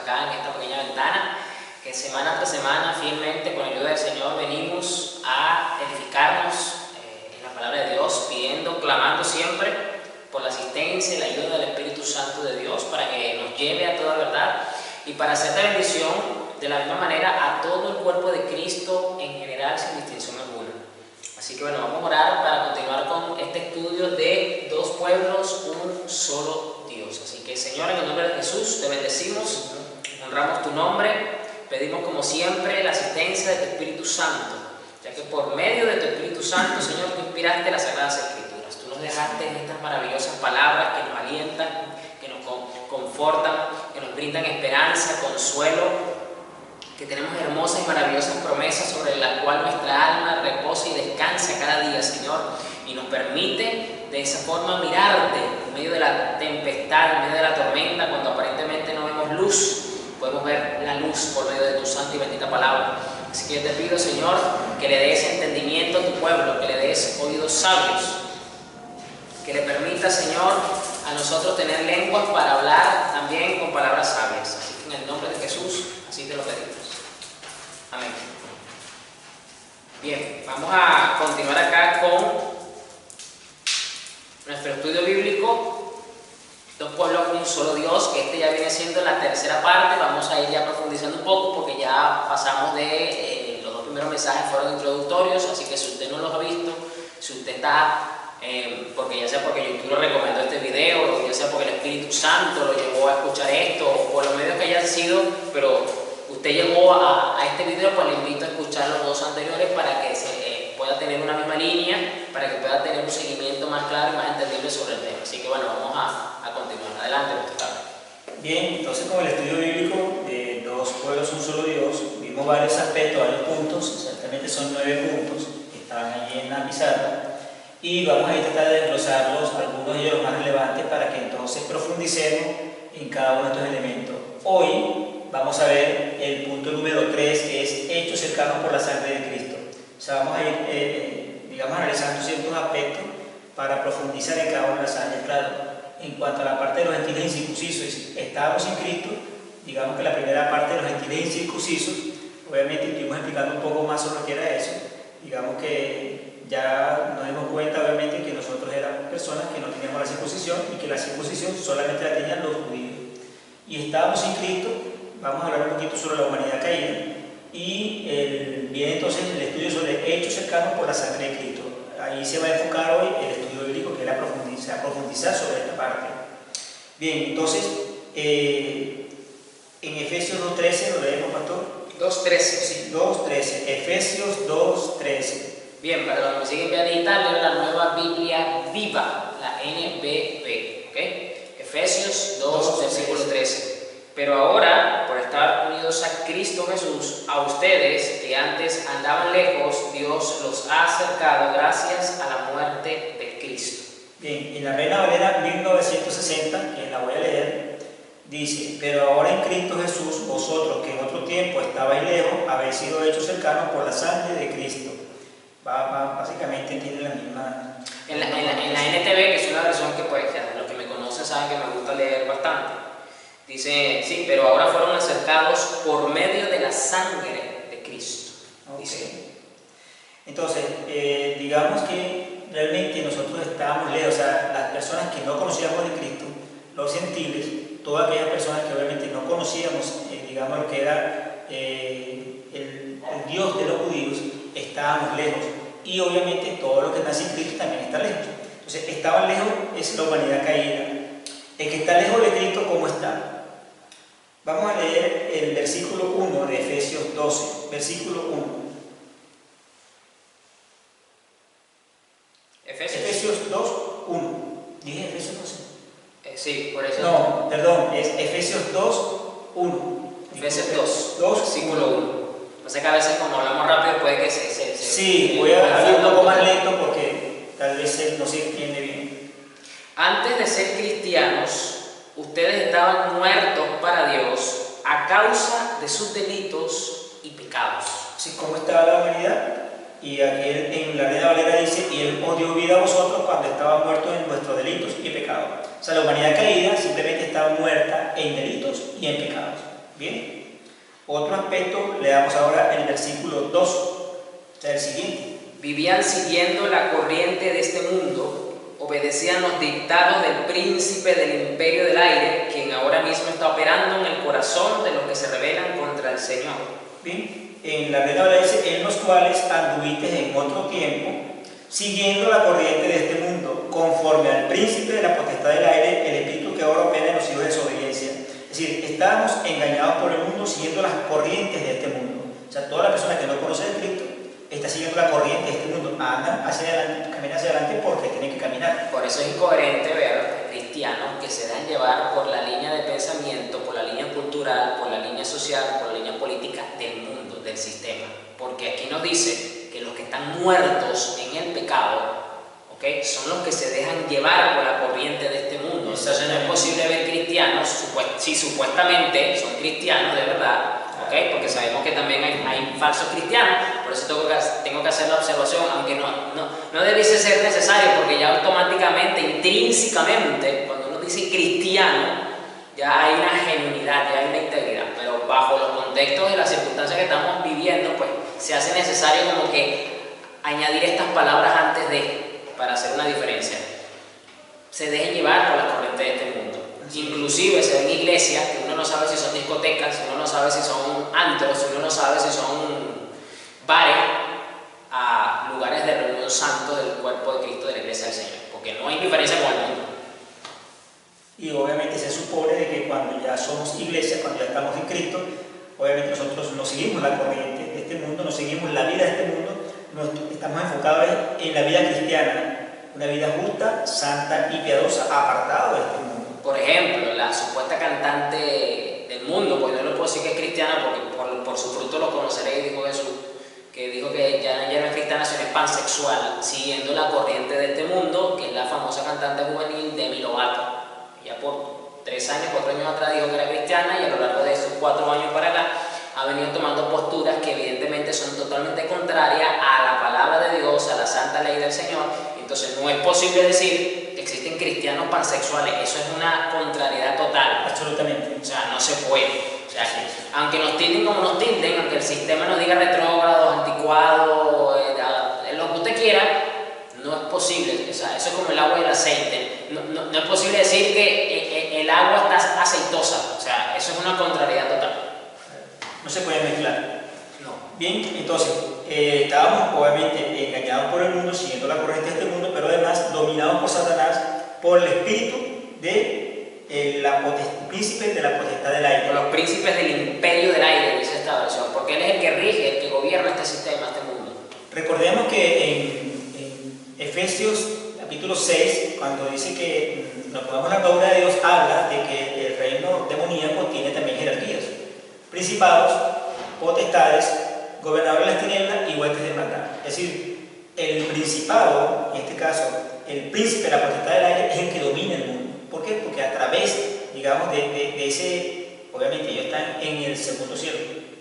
acá en esta pequeña ventana, que semana tras semana fielmente con la ayuda del Señor venimos a edificarnos en la palabra de Dios, pidiendo, clamando siempre por la asistencia y la ayuda del Espíritu Santo de Dios para que nos lleve a toda verdad y para hacer de bendición de la misma manera a todo el cuerpo de Cristo en general sin distinción alguna. Así que bueno, vamos a orar para continuar con este estudio de dos pueblos, un solo Dios. Así que Señor, en el nombre de Jesús te bendecimos, honramos tu nombre, pedimos como siempre la asistencia de tu Espíritu Santo, ya que por medio de tu Espíritu Santo, Señor, tú inspiraste las Sagradas Escrituras. Tú nos dejaste estas maravillosas palabras que nos alientan, que nos confortan, que nos brindan esperanza, consuelo, que tenemos hermosas y maravillosas promesas sobre las cuales nuestra alma reposa y descansa cada día, Señor, y nos permite de esa forma mirarte en medio de la tempestad, en medio de la tormenta, cuando aparentemente no vemos luz, podemos ver la luz por medio de tu santa y bendita palabra. Así que yo te pido, Señor, que le des entendimiento a tu pueblo, que le des oídos sabios, que le permita, Señor, a nosotros tener lenguas para hablar también con palabras sabias. Así que en el nombre de Jesús, así te lo pedimos. Amén. Bien, vamos a continuar acá con nuestro estudio bíblico, dos pueblos, un solo Dios, que este ya viene siendo la tercera parte. Vamos a ir ya profundizando un poco porque ya pasamos de los dos primeros mensajes fueron introductorios, así que si usted no los ha visto, si usted está porque ya sea porque YouTube lo recomendó este video, o ya sea porque el Espíritu Santo lo llevó a escuchar esto, o por los medios que haya sido, pero usted llegó a este video, pues le invito a escuchar los dos anteriores para que se pueda tener una misma línea, para que pueda tener un seguimiento más claro y más entendible sobre el tema. Así que bueno, vamos a continuar. Adelante, nuestro Carlos. Bien, entonces con el estudio bíblico de dos pueblos, un solo Dios, vimos varios aspectos, varios puntos, exactamente son 9 puntos que están ahí en la pizarra. Y vamos a tratar de desglosarlos, algunos de ellos los más relevantes, para que entonces profundicemos en cada uno de estos elementos. Hoy vamos a ver el punto número 3, que es hechos cercanos por la sangre de Cristo. O sea, vamos a ir, digamos, analizando ciertos aspectos para profundizar en cada una de las áreas. Claro, en cuanto a la parte de los gentiles incircuncisos, estábamos en Cristo, digamos que la primera parte de los gentiles incircuncisos, obviamente estuvimos explicando un poco más sobre lo que era eso, digamos que ya nos dimos cuenta obviamente que nosotros éramos personas que no teníamos la circuncisión y que la circuncisión solamente la tenían los judíos. Y estábamos sin Cristo. Vamos a hablar un poquito sobre la humanidad caída y viene entonces el estudio sobre hechos cercanos por la sangre de Cristo. Ahí se va a enfocar hoy el estudio bíblico, que era profundizar sobre esta parte. Bien, entonces en Efesios 2.13, ¿lo leemos, pastor? 2.13. Sí, 2.13, Efesios 2.13. Bien, para los que me siguen vía digital, leo la Nueva Biblia Viva, la NBV, ¿ok? Efesios 2, versículo 13. Pero ahora, por estar unidos a Cristo Jesús, a ustedes que antes andaban lejos, Dios los ha acercado gracias a la muerte de Cristo. Bien, en la Reina Valera 1960, que la voy a leer, dice: pero ahora en Cristo Jesús, vosotros que en otro tiempo estabais lejos, habéis sido hechos cercanos por la sangre de Cristo. Básicamente tiene la misma... En la NTV, que es una versión que pues los que me conocen saben que me gusta leer bastante, dice, sí, pero ahora fueron acercados por medio de la sangre de Cristo. Okay. Entonces, digamos que realmente nosotros estábamos lejos, o sea, las personas que no conocíamos de Cristo, los gentiles, todas aquellas personas que obviamente no conocíamos, digamos lo que era el Dios de los judíos, estábamos lejos. Y obviamente todo lo que nace en Cristo también está lejos. Entonces, estaban lejos es la humanidad caída. El que está lejos de Cristo, ¿cómo está? Vamos a leer el versículo 1 de Efesios 12, versículo 1. Efesios 2, 1. ¿Dije Efesios 12? Sí, por eso. No, perdón, es Efesios 2, 1. Efesios 2, versículo 1. O sea que a veces como hablamos rápido puede que se sí, voy a hablar un poco más lento porque tal vez no se entiende bien. Antes de ser cristianos, ustedes estaban muertos para Dios a causa de sus delitos y pecados. Así como estaba la humanidad, y aquí en la Reina Valera dice: y Él os dio vida a vosotros cuando estaban muertos en vuestros delitos y pecados. O sea, la humanidad caída simplemente estaba muerta en delitos y en pecados. Bien. Otro aspecto le damos ahora en el versículo 2, o sea, el siguiente. Vivían siguiendo la corriente de este mundo, obedecían los dictados del príncipe del imperio del aire, quien ahora mismo está operando en el corazón de los que se rebelan contra el Señor. Bien, en la Reina Valera dice, en los cuales anduviste en otro tiempo, siguiendo la corriente de este mundo, conforme al príncipe de la potestad del aire, el espíritu que ahora opera en los hijos de desobediencia. Es decir, estábamos engañados por el mundo siguiendo las corrientes de este mundo. O sea, toda la persona que no conoce a Cristo está siguiendo la corriente de este mundo, anda hacia adelante, camina hacia adelante porque tiene que caminar. Por eso es incoherente ver cristianos que se dejan llevar por la línea de pensamiento, por la línea cultural, por la línea social, por la línea política del mundo, del sistema. Porque aquí nos dice que los que están muertos en el pecado, ¿okay?, son los que se dejan llevar por la corriente de este mundo. Entonces no es posible ver cristianos, si supuestamente son cristianos de verdad, ¿okay?, porque sabemos que también hay falsos cristianos. Por eso tengo que hacer la observación, aunque no debiese ser necesario, porque ya automáticamente, intrínsecamente, cuando uno dice cristiano, ya hay una genuinidad, ya hay una integridad. Pero bajo los contextos y las circunstancias que estamos viviendo, pues se hace necesario como que añadir estas palabras antes para hacer una diferencia. Se dejen llevar por la corriente de este mundo. Inclusive se ven iglesias que uno no sabe si son discotecas, uno no sabe si son antros, uno no sabe si son bares, a lugares de reunión santo del cuerpo de Cristo de la iglesia del Señor, porque no hay diferencia con el mundo. Y obviamente se supone de que cuando ya somos iglesia, cuando ya estamos en Cristo, obviamente nosotros no seguimos la corriente de este mundo, no seguimos la vida de este mundo, estamos enfocados en la vida cristiana, una vida justa, santa y piadosa, apartado de este mundo. Por ejemplo, la supuesta cantante del mundo, pues no lo puedo decir que es cristiana porque por su fruto lo conoceréis, dijo Jesús, que dijo que ya no es cristiana, sino es pansexual, siguiendo la corriente de este mundo, que es la famosa cantante juvenil Demi Lovato. Ya por 3 años, 4 años atrás dijo que era cristiana, y a lo largo de esos 4 años para acá ha venido tomando posturas que evidentemente son totalmente contrarias a la palabra de Dios, a la santa ley del Señor. Entonces no es posible decir que existen cristianos pansexuales, eso es una contrariedad total. Absolutamente. O sea, no se puede. O sea, aunque nos tilden como nos tilden, aunque el sistema nos diga retrógrados, anticuados, lo que usted quiera, no es posible. O sea, eso es como el agua y el aceite. No es posible decir que el agua está aceitosa. O sea, eso es una contrariedad total. No se puede mezclar. No. Bien, entonces, estábamos obviamente engañados por el mundo, siguiendo la corriente de este mundo, pero además dominados por Satanás, por el espíritu de príncipe de la potestad del aire. Por los príncipes del imperio del aire, dice esta versión, porque él es el que rige, el que gobierna este sistema, este mundo. Recordemos que en Efesios capítulo 6, cuando dice que nos pongamos la armadura de Dios, habla de que el reino demoníaco tiene también jerarquías, principados, potestades, gobernadores de las tinieblas y huestes de maldad. Es decir, el principado, en este caso, el príncipe de la potestad del aire, es el que domina el mundo. ¿Por qué? Porque a través, digamos, de ese, obviamente ellos están en el segundo cielo,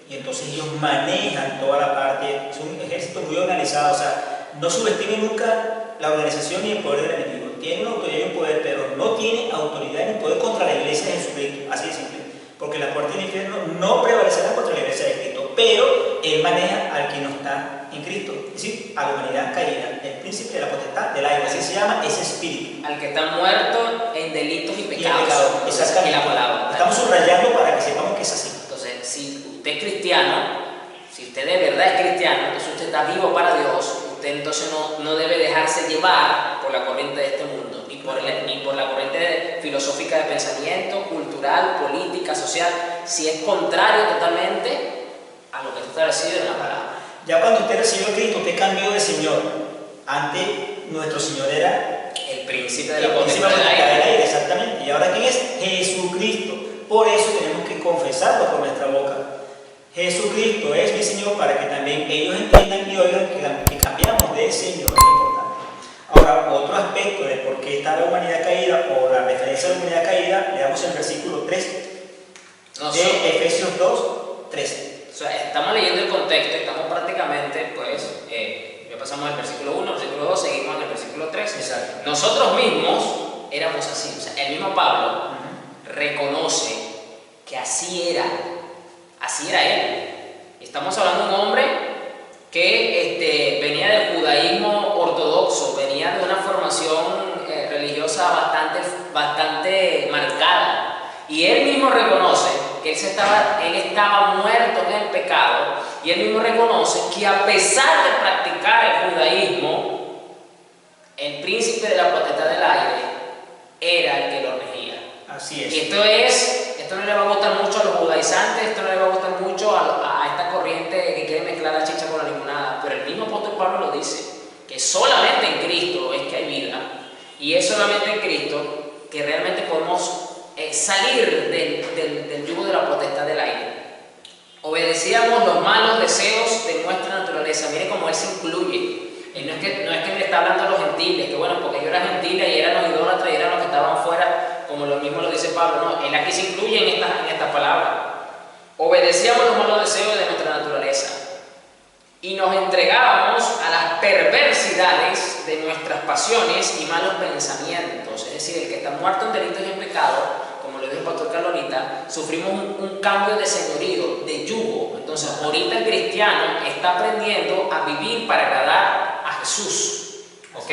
y entonces ellos manejan toda la parte, es un ejército muy organizado. O sea, no subestimen nunca la organización ni el poder del enemigo. Tiene una autoridad y un poder, pero no tiene autoridad ni poder contra la iglesia de Jesucristo, así de simple. Porque la puerta del infierno no prevalecerá contra la iglesia de Cristo, pero él maneja al que no está en Cristo, es decir, a la humanidad caída, el príncipe de la potestad del aire, así se llama ese espíritu. Al que está muerto en delitos y pecados. Exactamente. Y la palabra. Estamos subrayando para que sepamos que es así. Entonces, si usted es cristiano, si usted de verdad es cristiano, entonces usted está vivo para Dios, usted entonces no debe dejarse llevar por la corriente de este mundo, ni por la corriente filosófica de pensamiento, cultural, política, social, si es contrario totalmente a lo que está establecido en la palabra. Ya cuando usted recibió a Cristo, usted cambió de Señor. Antes nuestro Señor era el príncipe de la potestad del aire. Exactamente. ¿Y ahora quién es? Jesucristo. Por eso tenemos que confesarlo por nuestra boca. Jesucristo es mi Señor, para que también ellos entiendan y oigan que cambiamos de Señor. Es importante. Ahora, otro aspecto de por qué está la humanidad caída, o la referencia a la humanidad caída, le damos el versículo 3 de Efesios 2, 13. O sea, estamos leyendo el contexto, estamos prácticamente, pues, ya pasamos al versículo 1, versículo 2, seguimos en el versículo 3. Exacto. Nosotros mismos éramos así. O sea, el mismo Pablo reconoce que así era así era él. Estamos hablando de un hombre que venía del judaísmo ortodoxo, venía de una formación religiosa bastante marcada. Y él mismo reconoce que él estaba muerto en el pecado, y él mismo reconoce que a pesar de practicar el judaísmo, el príncipe de la potestad del aire era el que lo regía. Así es. Y esto no le va a gustar mucho a los judaizantes, esto no le va a gustar mucho a esta corriente que quiere mezclar la chicha con la limonada, pero el mismo apóstol Pablo lo dice, que solamente en Cristo es que hay vida, y es solamente en Cristo que realmente podemos salir del yugo de la potestad del aire. Obedecíamos los malos deseos de nuestra naturaleza. Mire cómo él se incluye. Él no es que le está hablando a los gentiles, que bueno, porque yo era gentile y eran los idólatras y eran los que estaban fuera, como lo mismo lo dice Pablo. No, él aquí se incluye en esta palabra. Obedecíamos los malos deseos de nuestra naturaleza y nos entregábamos a las perversidades de nuestras pasiones y malos pensamientos. Es decir, el que está muerto en delitos y en pecado, como lo dijo el pastor Carlos ahorita, sufrimos un cambio de señorío, de yugo. Entonces, ahorita el cristiano está aprendiendo a vivir para agradar a Jesús, ¿ok?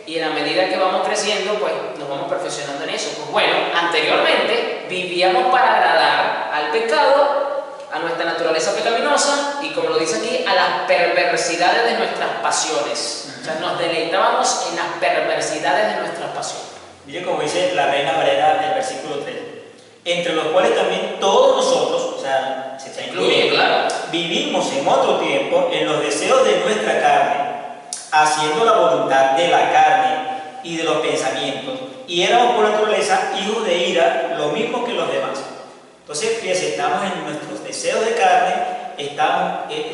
Y en la medida que vamos creciendo, pues nos vamos perfeccionando en eso. Pues bueno, anteriormente vivíamos para agradar al pecado, a nuestra naturaleza pecaminosa y, como lo dice aquí, a las perversidades de nuestras pasiones. O sea, nos deleitábamos en las perversidades de nuestras pasiones. Mire como dice la Reina Valera del versículo 3, entre los cuales también todos nosotros, o sea, se está incluyendo, claro, vivimos en otro tiempo en los deseos de nuestra carne, haciendo la voluntad de la carne y de los pensamientos, y éramos por naturaleza hijos de ira, lo mismo que los demás. Entonces, fíjense, estamos en nuestros deseos de carne,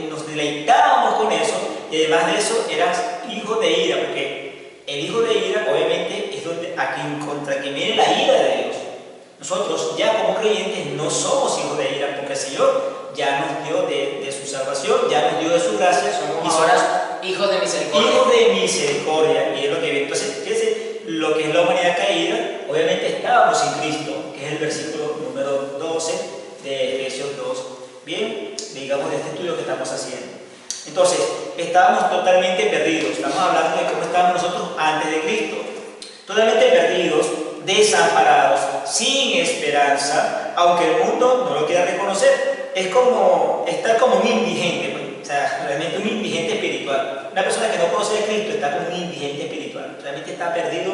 nos deleitábamos con eso, y además de eso, eras hijo de ira, porque el hijo de ira, obviamente, es contra quien viene la ira de Dios. Nosotros, ya como creyentes, no somos hijos de ira, porque el Señor ya nos dio de su salvación, ya nos dio de su gracia, somos ahora hijos de misericordia. Hijos de misericordia, y es lo que viene. Entonces, fíjense, lo que es la humanidad caída, obviamente estábamos sin Cristo, que es el versículo número 12 de Efesios 2. Bien, digamos, de este estudio que estamos haciendo. Entonces, estábamos totalmente perdidos. Estamos hablando de cómo estábamos nosotros antes de Cristo. Totalmente perdidos, desamparados, sin esperanza, aunque el mundo no lo quiera reconocer. Es como estar como un indigente, pues. O sea, realmente un indigente espiritual. Una persona que no conoce a Cristo está como un indigente espiritual. Realmente está perdido,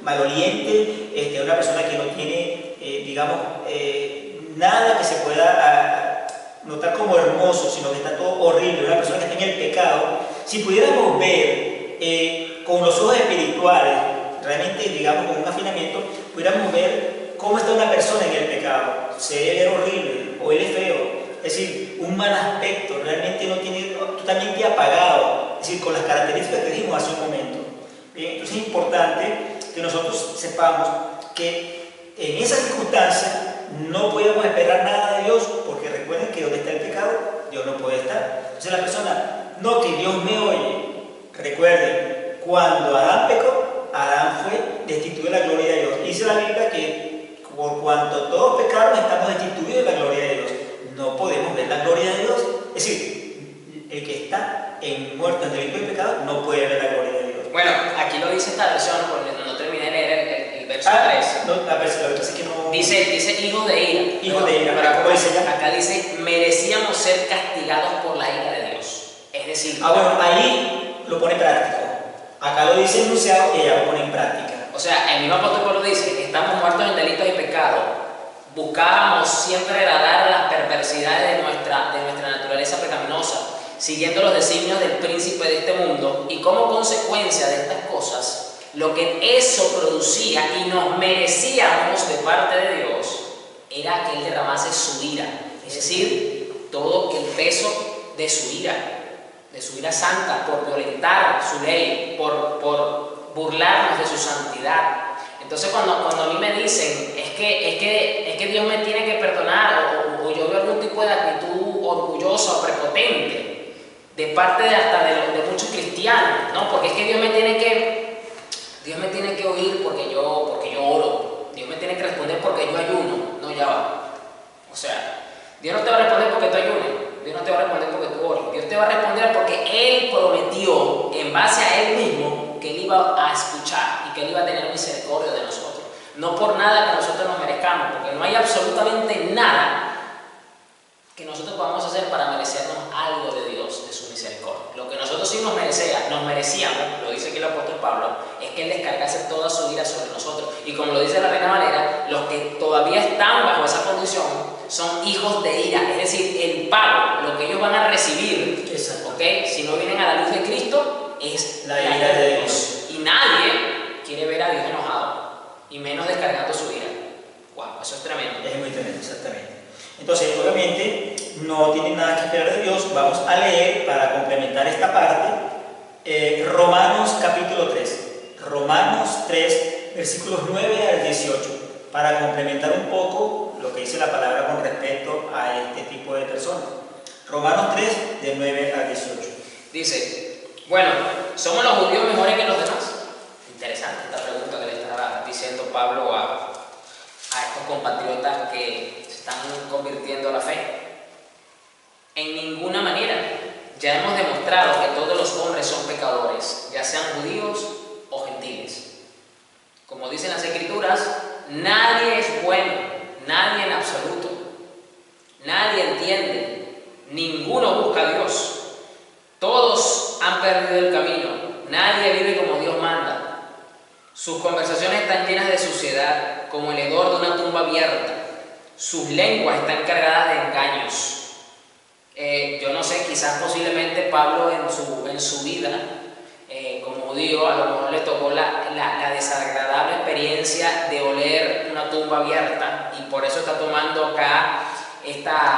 maloliente, una persona que no tiene, nada que se pueda notar como hermoso, sino que está todo horrible. Una persona que está en el pecado. Si pudiéramos ver con los ojos espirituales, realmente, digamos, con un afinamiento, pudiéramos ver cómo está una persona en el pecado. Se debe ver horrible, o él es feo. Es decir, un mal aspecto, realmente no tiene, totalmente apagado, es decir, con las características que dijimos hace un momento. Bien, entonces es importante que nosotros sepamos que en esa circunstancia no podemos esperar nada de Dios, porque recuerden que donde está el pecado, Dios no puede estar. Entonces la persona, no que Dios me oye, recuerden, cuando Adán pecó, Adán fue destituido de la gloria de Dios. Dice la Biblia que por cuanto todos pecaron, estamos destituidos de la gloria de Dios. No podemos ver la gloria de Dios. Es decir, el que está muerto en delito y pecado no puede ver la gloria de Dios. Bueno, aquí lo dice esta versión, porque no terminé de leer el verso 3. No, la versión es que no... Dice hijo de ira. Hijo de ira, pero ¿cómo dice ya? Acá dice, merecíamos ser castigados por la ira de Dios. Es decir... bueno, ahí lo pone práctico. Acá lo dice enunciado y ella lo pone en práctica. O sea, el mismo apóstol Pablo dice que estamos muertos en delitos y pecados. Buscábamos siempre agradar a las perversidades de nuestra naturaleza pecaminosa, siguiendo los designios del príncipe de este mundo, y como consecuencia de estas cosas, lo que eso producía y nos merecíamos de parte de Dios era que Él derramase su ira, es decir, todo el peso de su ira santa, por violentar su ley, por burlarnos de su santidad. Entonces cuando a mí me dicen es que Dios me tiene que perdonar, o yo veo algún tipo de actitud orgullosa o prepotente de parte de muchos cristianos, ¿no? Porque es que Dios me tiene que oír porque yo oro, Dios me tiene que responder porque yo ayuno. No, ya va. O sea, Dios no te va a responder porque iba a escuchar y que Él iba a tener misericordia de nosotros. No por nada que nosotros nos merezcamos, porque no hay absolutamente nada que nosotros podamos hacer para merecernos algo de Dios, de su misericordia. Lo que nosotros sí nos merecíamos, lo dice aquí el apóstol Pablo, es que Él descargase toda su ira sobre nosotros. Y como lo dice la Reina Valera, los que todavía están bajo esa condición son hijos de ira, es decir, el pago, lo que ellos van a recibir, ¿okay? Si no vienen a la luz de Cristo, es la ira de Dios. Y nadie quiere ver a Dios enojado, y menos descargando su ira. Wow, eso es tremendo. Es muy tremendo, exactamente. Entonces, obviamente, no tienen nada que esperar de Dios. Vamos a leer, para complementar esta parte, Romanos capítulo 3. Romanos 3, versículos 9 al 18, para complementar un poco lo que dice la palabra con respecto a este tipo de personas. Romanos 3, de 9 al 18. Dice, bueno, ¿somos los judíos mejores que los demás? Interesante esta pregunta que le estaba diciendo Pablo a estos compatriotas que se están convirtiendo a la fe. En ninguna manera. Ya hemos demostrado que todos los hombres son pecadores, ya sean judíos o gentiles. Como dicen las Escrituras, nadie es bueno, nadie en absoluto. Nadie entiende, ninguno busca a Dios. Todos han perdido el camino, nadie vive como Dios manda. Sus conversaciones están llenas de suciedad, como el hedor de una tumba abierta. Sus lenguas están cargadas de engaños. Yo no sé, quizás posiblemente Pablo en su vida, como judío, a lo mejor le tocó la desagradable experiencia de oler una tumba abierta, y por eso está tomando acá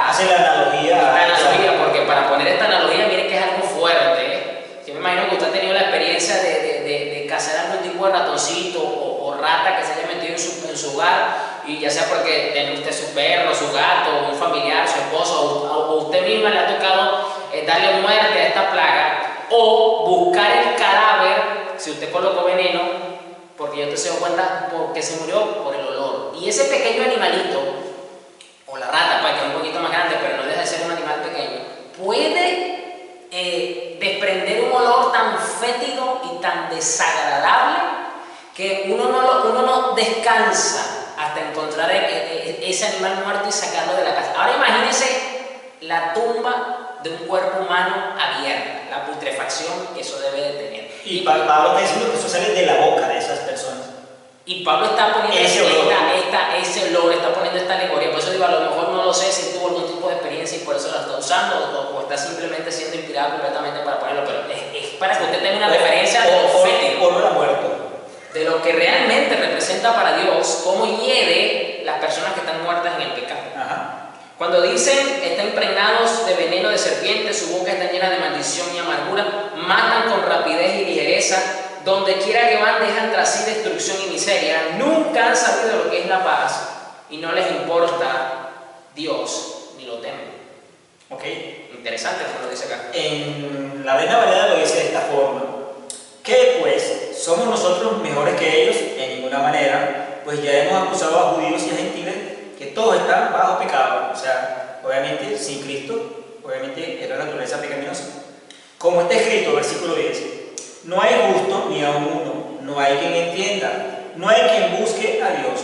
hace la analogía, porque para poner esta analogía, miren que es algo fuerte. Yo me imagino que usted ha tenido la experiencia de cazar algún tipo de ratoncito o rata que se haya metido en su hogar, y ya sea porque tiene usted su perro, su gato, un familiar, su esposo, o usted misma le ha tocado darle muerte a esta plaga, o buscar el cadáver, si usted colocó veneno, porque ya usted se dio cuenta porque se murió por el olor. Y ese pequeño animalito, o la rata, pues, que es un poquito más grande, pero no deja de ser un animal pequeño, puede desprender un olor tan fétido y tan desagradable que uno no descansa hasta encontrar ese animal muerto y sacarlo de la casa. Ahora imagínense la tumba de un cuerpo humano abierta, la putrefacción que eso debe de tener. Y Pablo está diciendo que eso sale de la boca de esas personas. Y Pablo está poniendo ese olor, está poniendo esta alegoría. Por eso digo, a lo mejor no lo sé si tuvo algún tipo de experiencia y por eso la está usando, o está simplemente siendo inspirado completamente para ponerlo, pero es para que usted tenga una referencia de lo fétido, o no la muerto, de lo que realmente representa para Dios, cómo hiere las personas que están muertas en el pecado. Ajá. Cuando dicen están impregnados de veneno de serpiente, su boca está llena de maldición y amargura, matan con rapidez y ligereza, donde quiera que van dejan tras sí destrucción y miseria, nunca han sabido lo que es la paz y no les importa Dios ni lo temen. Ok. Interesante como lo dice acá. En la Reina Valera lo dice de esta forma: ¿qué pues? ¿Somos nosotros mejores que ellos? En ninguna manera, pues ya hemos acusado a judíos y a gentiles que todos están bajo pecado. O sea, obviamente sin Cristo, obviamente es la naturaleza pecaminosa. Como está escrito, versículo 10, no hay justo ni aun uno, no hay quien entienda, no hay quien busque a Dios.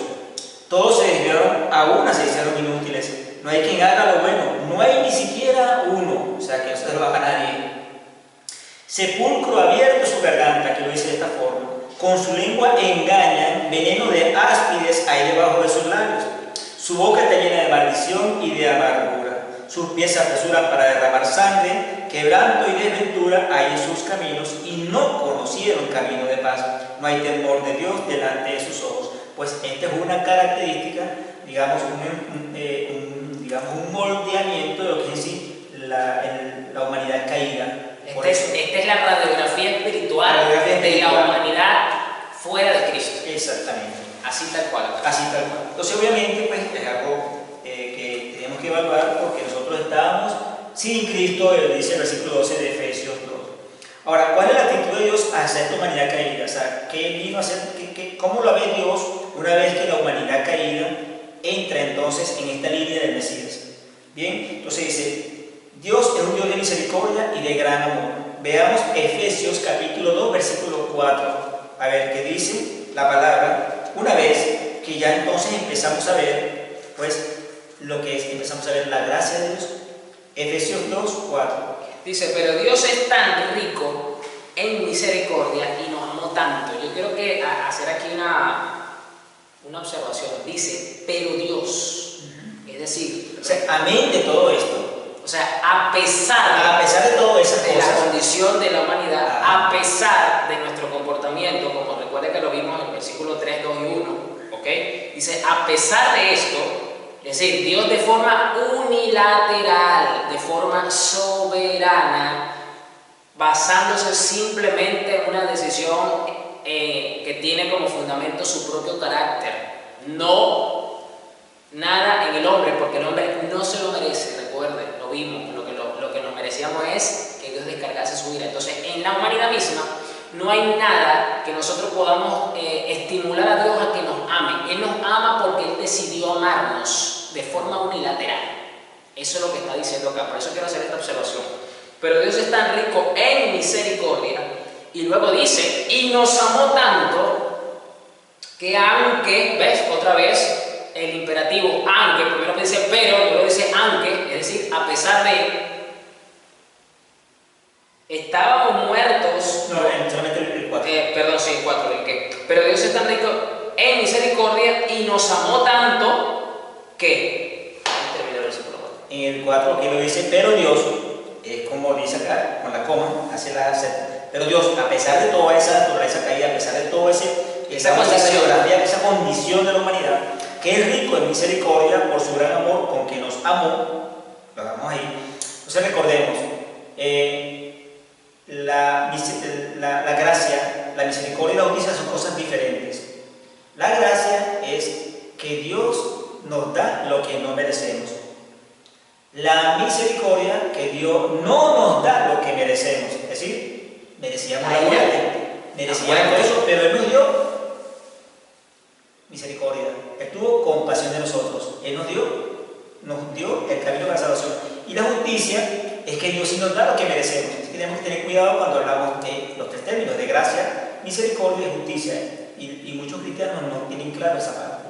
Todos se desviaron, a una se hicieron inútiles, no hay quien haga lo bueno, no hay ni siquiera uno. O sea, que no se lo baja nadie. Sepulcro abierto su garganta, que lo dice de esta forma, con su lengua engañan, veneno de áspides hay debajo de sus labios. Su boca está llena de maldición y de amargura. Sus pies se apresuran para derramar sangre, quebranto y desventura hay en sus caminos, y no conocieron camino de paz. No hay temor de Dios delante de sus ojos. Pues esta es una característica, digamos, un moldeamiento de lo que es en sí la humanidad caída. Esta es la radiografía espiritual de la humanidad fuera de Cristo. Exactamente. Así tal cual. Así tal cual. Entonces, obviamente, pues es algo que tenemos que evaluar, porque nosotros estábamos sin Cristo, dice el versículo 12 de Efesios 2. Ahora, ¿cuál es la actitud de Dios hacia esta humanidad caída? O sea, ¿qué vino a hacer? ¿Cómo lo ve Dios una vez que la humanidad caída entra entonces en esta línea del Mesías? Bien, entonces dice: Dios es un Dios de misericordia y de gran amor. Veamos Efesios capítulo 2, versículo 4. a ver qué dice la palabra, una vez que ya entonces empezamos a ver, pues, lo que es, empezamos a ver la gracia de Dios. Efesios 2, 4. Dice, pero Dios es tan rico en misericordia y nos amó tanto. Yo quiero que hacer aquí una observación. Dice, pero Dios. Es decir, O sea, amén de todo esto. o sea, a pesar de todas esas de cosas, la condición de la humanidad, Ajá. a pesar de nuestro comportamiento, como recuerda que lo vimos en el versículo 3, 2 y 1, ¿ok? Dice, a pesar de esto, es decir, Dios de forma unilateral, de forma soberana, basándose simplemente en una decisión que tiene como fundamento su propio carácter, no nada en el hombre, porque el hombre no se lo merece, recuerden, lo vimos, lo que nos merecíamos es que Dios descargase su ira. Entonces, en la humanidad misma no hay nada que nosotros podamos estimular a Dios a que nos ame. Él nos ama porque Él decidió amarnos de forma unilateral. Eso es lo que está diciendo acá, por eso quiero hacer esta observación. Pero Dios es tan rico en misericordia, y luego dice, y nos amó tanto, que aunque, ¿ves? Otra vez, el imperativo aunque, primero dice pero, luego dice aunque, es decir, a pesar de, estábamos muertos. no, solamente el 4. Perdón, sí, el 4, el que. Pero Dios es tan rico en misericordia y nos amó tanto que. Termino el versículo 4. En el 4 que lo dice, pero Dios, es como dice acá, con la coma, hace la Z. Pero Dios, a pesar de toda esa naturaleza caída, a pesar de toda esa condición de la humanidad, que es rico en misericordia por su gran amor con que nos amó, lo hagamos ahí. Entonces recordemos, la gracia, la misericordia y la justicia son cosas diferentes. La gracia es que Dios nos da lo que no merecemos. La misericordia, que Dios no nos da lo que merecemos. Es decir, merecíamos la muerte, merecíamos eso, pero Él nos dio misericordia. Él tuvo compasión de nosotros. Él nos dio el camino de la salvación. Y la justicia es que Dios sí nos da lo que merecemos. Así que tenemos que tener cuidado cuando hablamos de los tres términos de gracia, misericordia y justicia. Y muchos cristianos no tienen claro esa parte.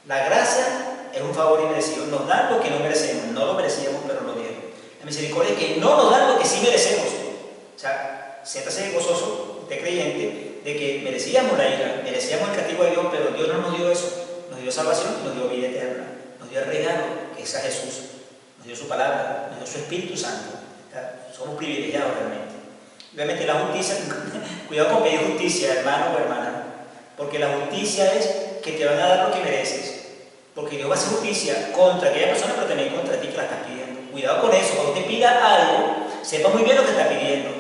La gracia es un favor inmerecido. Nos dan lo que no merecemos. No lo merecíamos, pero lo dieron. La misericordia es que no nos dan lo que sí merecemos. O sea, siéntase gozoso, usted creyente, de que merecíamos la ira, merecíamos el castigo de Dios, pero Dios no nos dio eso. Nos dio salvación y nos dio vida eterna. Nos dio el regalo, que es a Jesús. Nos dio su palabra, nos dio su Espíritu Santo. Somos privilegiados realmente. Obviamente la justicia, cuidado con pedir justicia, hermano o hermana, porque la justicia es que te van a dar lo que mereces. Porque Dios va a hacer justicia contra aquella persona, pero también contra ti que la estás pidiendo. Cuidado con eso. Cuando usted pida algo, sepa muy bien lo que está pidiendo.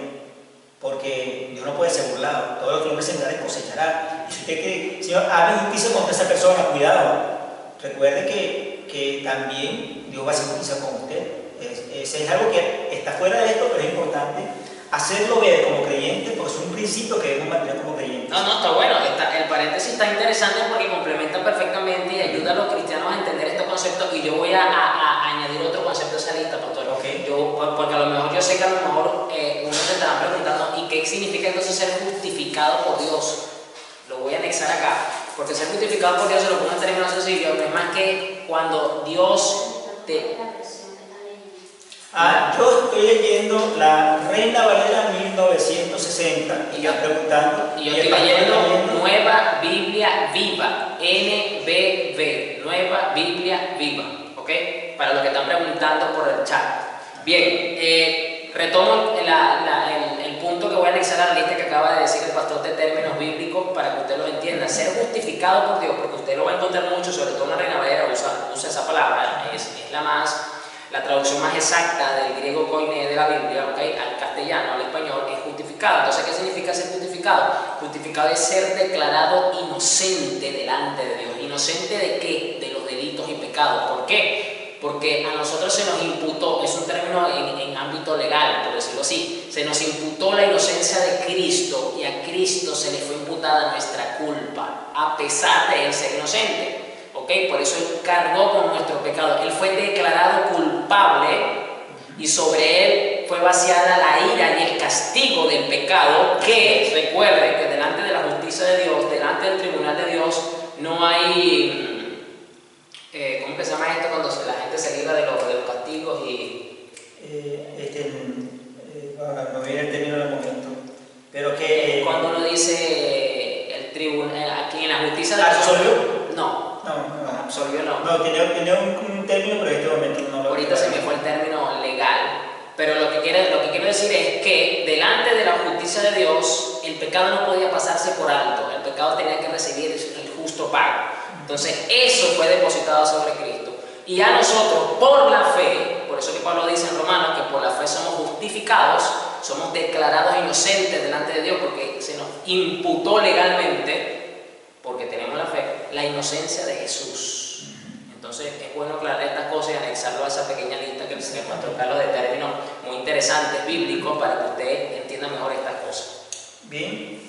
Porque Dios no puede ser burlado. Todo lo que el hombre sembrará cosechará. Y si usted cree, Señor, haga justicia contra esa persona, cuidado. Recuerde que también Dios va a hacer justicia con usted. Es algo que está fuera de esto, pero es importante hacerlo ver como creyente, porque es un principio que debemos mantener como creyentes. No, está bueno. El paréntesis está interesante porque complementa perfectamente y ayuda a los cristianos a entender estos conceptos. Y yo voy a añadir otro concepto a esa lista, pastor. Okay. Porque a lo mejor yo sé que a lo mejor uno se estará preguntando, ¿y qué significa entonces ser justificado por Dios? Lo voy a anexar acá. Porque ser justificado por Dios, se lo pongo en términos sencillos, no es más que cuando Dios te... Yo estoy leyendo la Reina Valera 1960 y yo preguntando. Y yo estoy leyendo Nueva Biblia Viva, NBV, Nueva Biblia Viva, ¿ok? Para los que están preguntando por el chat. Bien, retomo el punto que voy a anexar a la lista que acaba de decir el pastor de términos bíblicos para que usted lo entienda. Ser justificado por Dios, porque usted lo va a encontrar mucho, sobre todo en la Reina Valera usa esa palabra, es la traducción más exacta del griego koine de la Biblia, ¿okay? Al castellano, al español, es justificado. Entonces, ¿qué significa ser justificado? Justificado es ser declarado inocente delante de Dios. ¿Inocente de qué? De los delitos y pecados. ¿Por qué? Porque a nosotros se nos imputó, es un término en ámbito legal, por decirlo así, se nos imputó la inocencia de Cristo y a Cristo se le fue imputada nuestra culpa, a pesar de él ser inocente. ¿Okay? Por eso Él cargó con nuestro pecado. Él fue declarado culpable y sobre Él fue vaciada la ira y el castigo del pecado que, recuerden que delante de la justicia justicia de Dios, delante del tribunal de Dios, no hay, ¿cómo que se llama esto? Cuando la gente se libra de los castigos y... no viene el término en el momento, pero que... cuando uno dice el tribunal, aquí en la justicia de Dios... ¿Absolvió? No. Absolvió no. No, tenía un término, pero en este momento no lo... Ahorita se me fue el término legal. Pero lo que quiero decir es que delante de la justicia de Dios, el pecado no podía pasarse por alto. El pecado tenía que recibir el justo pago. Entonces, eso fue depositado sobre Cristo. Y a nosotros, por la fe, por eso que Pablo dice en Romanos que por la fe somos justificados, somos declarados inocentes delante de Dios porque se nos imputó legalmente, porque tenemos la fe, la inocencia de Jesús. Entonces es bueno aclarar estas cosas y anexarlo a esa pequeña lista que el Pastor Carlos de términos muy interesantes, bíblicos, para que usted entienda mejor estas cosas. Bien,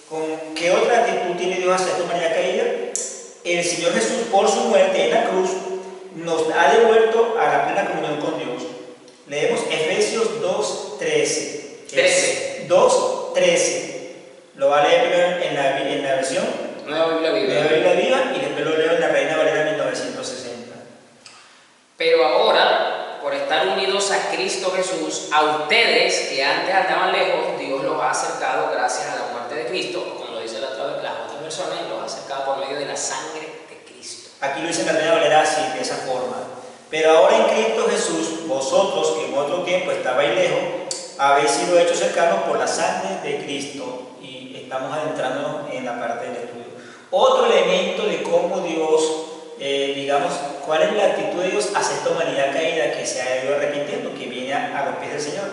¿con qué otra actitud tiene Dios hacia esta humanidad caída? El Señor Jesús, por su muerte en la cruz, nos ha devuelto a la plena comunión con Dios. Leemos Efesios 2:13. 2:13. Lo va a leer primero en la versión Nueva Biblia Viva y después lo leo en la Reina Valera 1960. Pero ahora, por estar unidos a Cristo Jesús, a ustedes que antes andaban lejos, Dios los ha acercado gracias a la muerte de Cristo, como lo dice las otras versiones, los ha acercado por medio de la sangre de Cristo. Aquí lo dice la Reina Valera así, de esa forma. Pero ahora en Cristo Jesús, vosotros que en otro tiempo estabais lejos, habéis sido hechos cercanos por la sangre de Cristo. Y estamos adentrándonos en la parte del estudio. Otro elemento de cómo Dios, digamos, cuál es la actitud de Dios hacia esta humanidad caída que se ha ido arrepintiendo, que viene a los pies del Señor.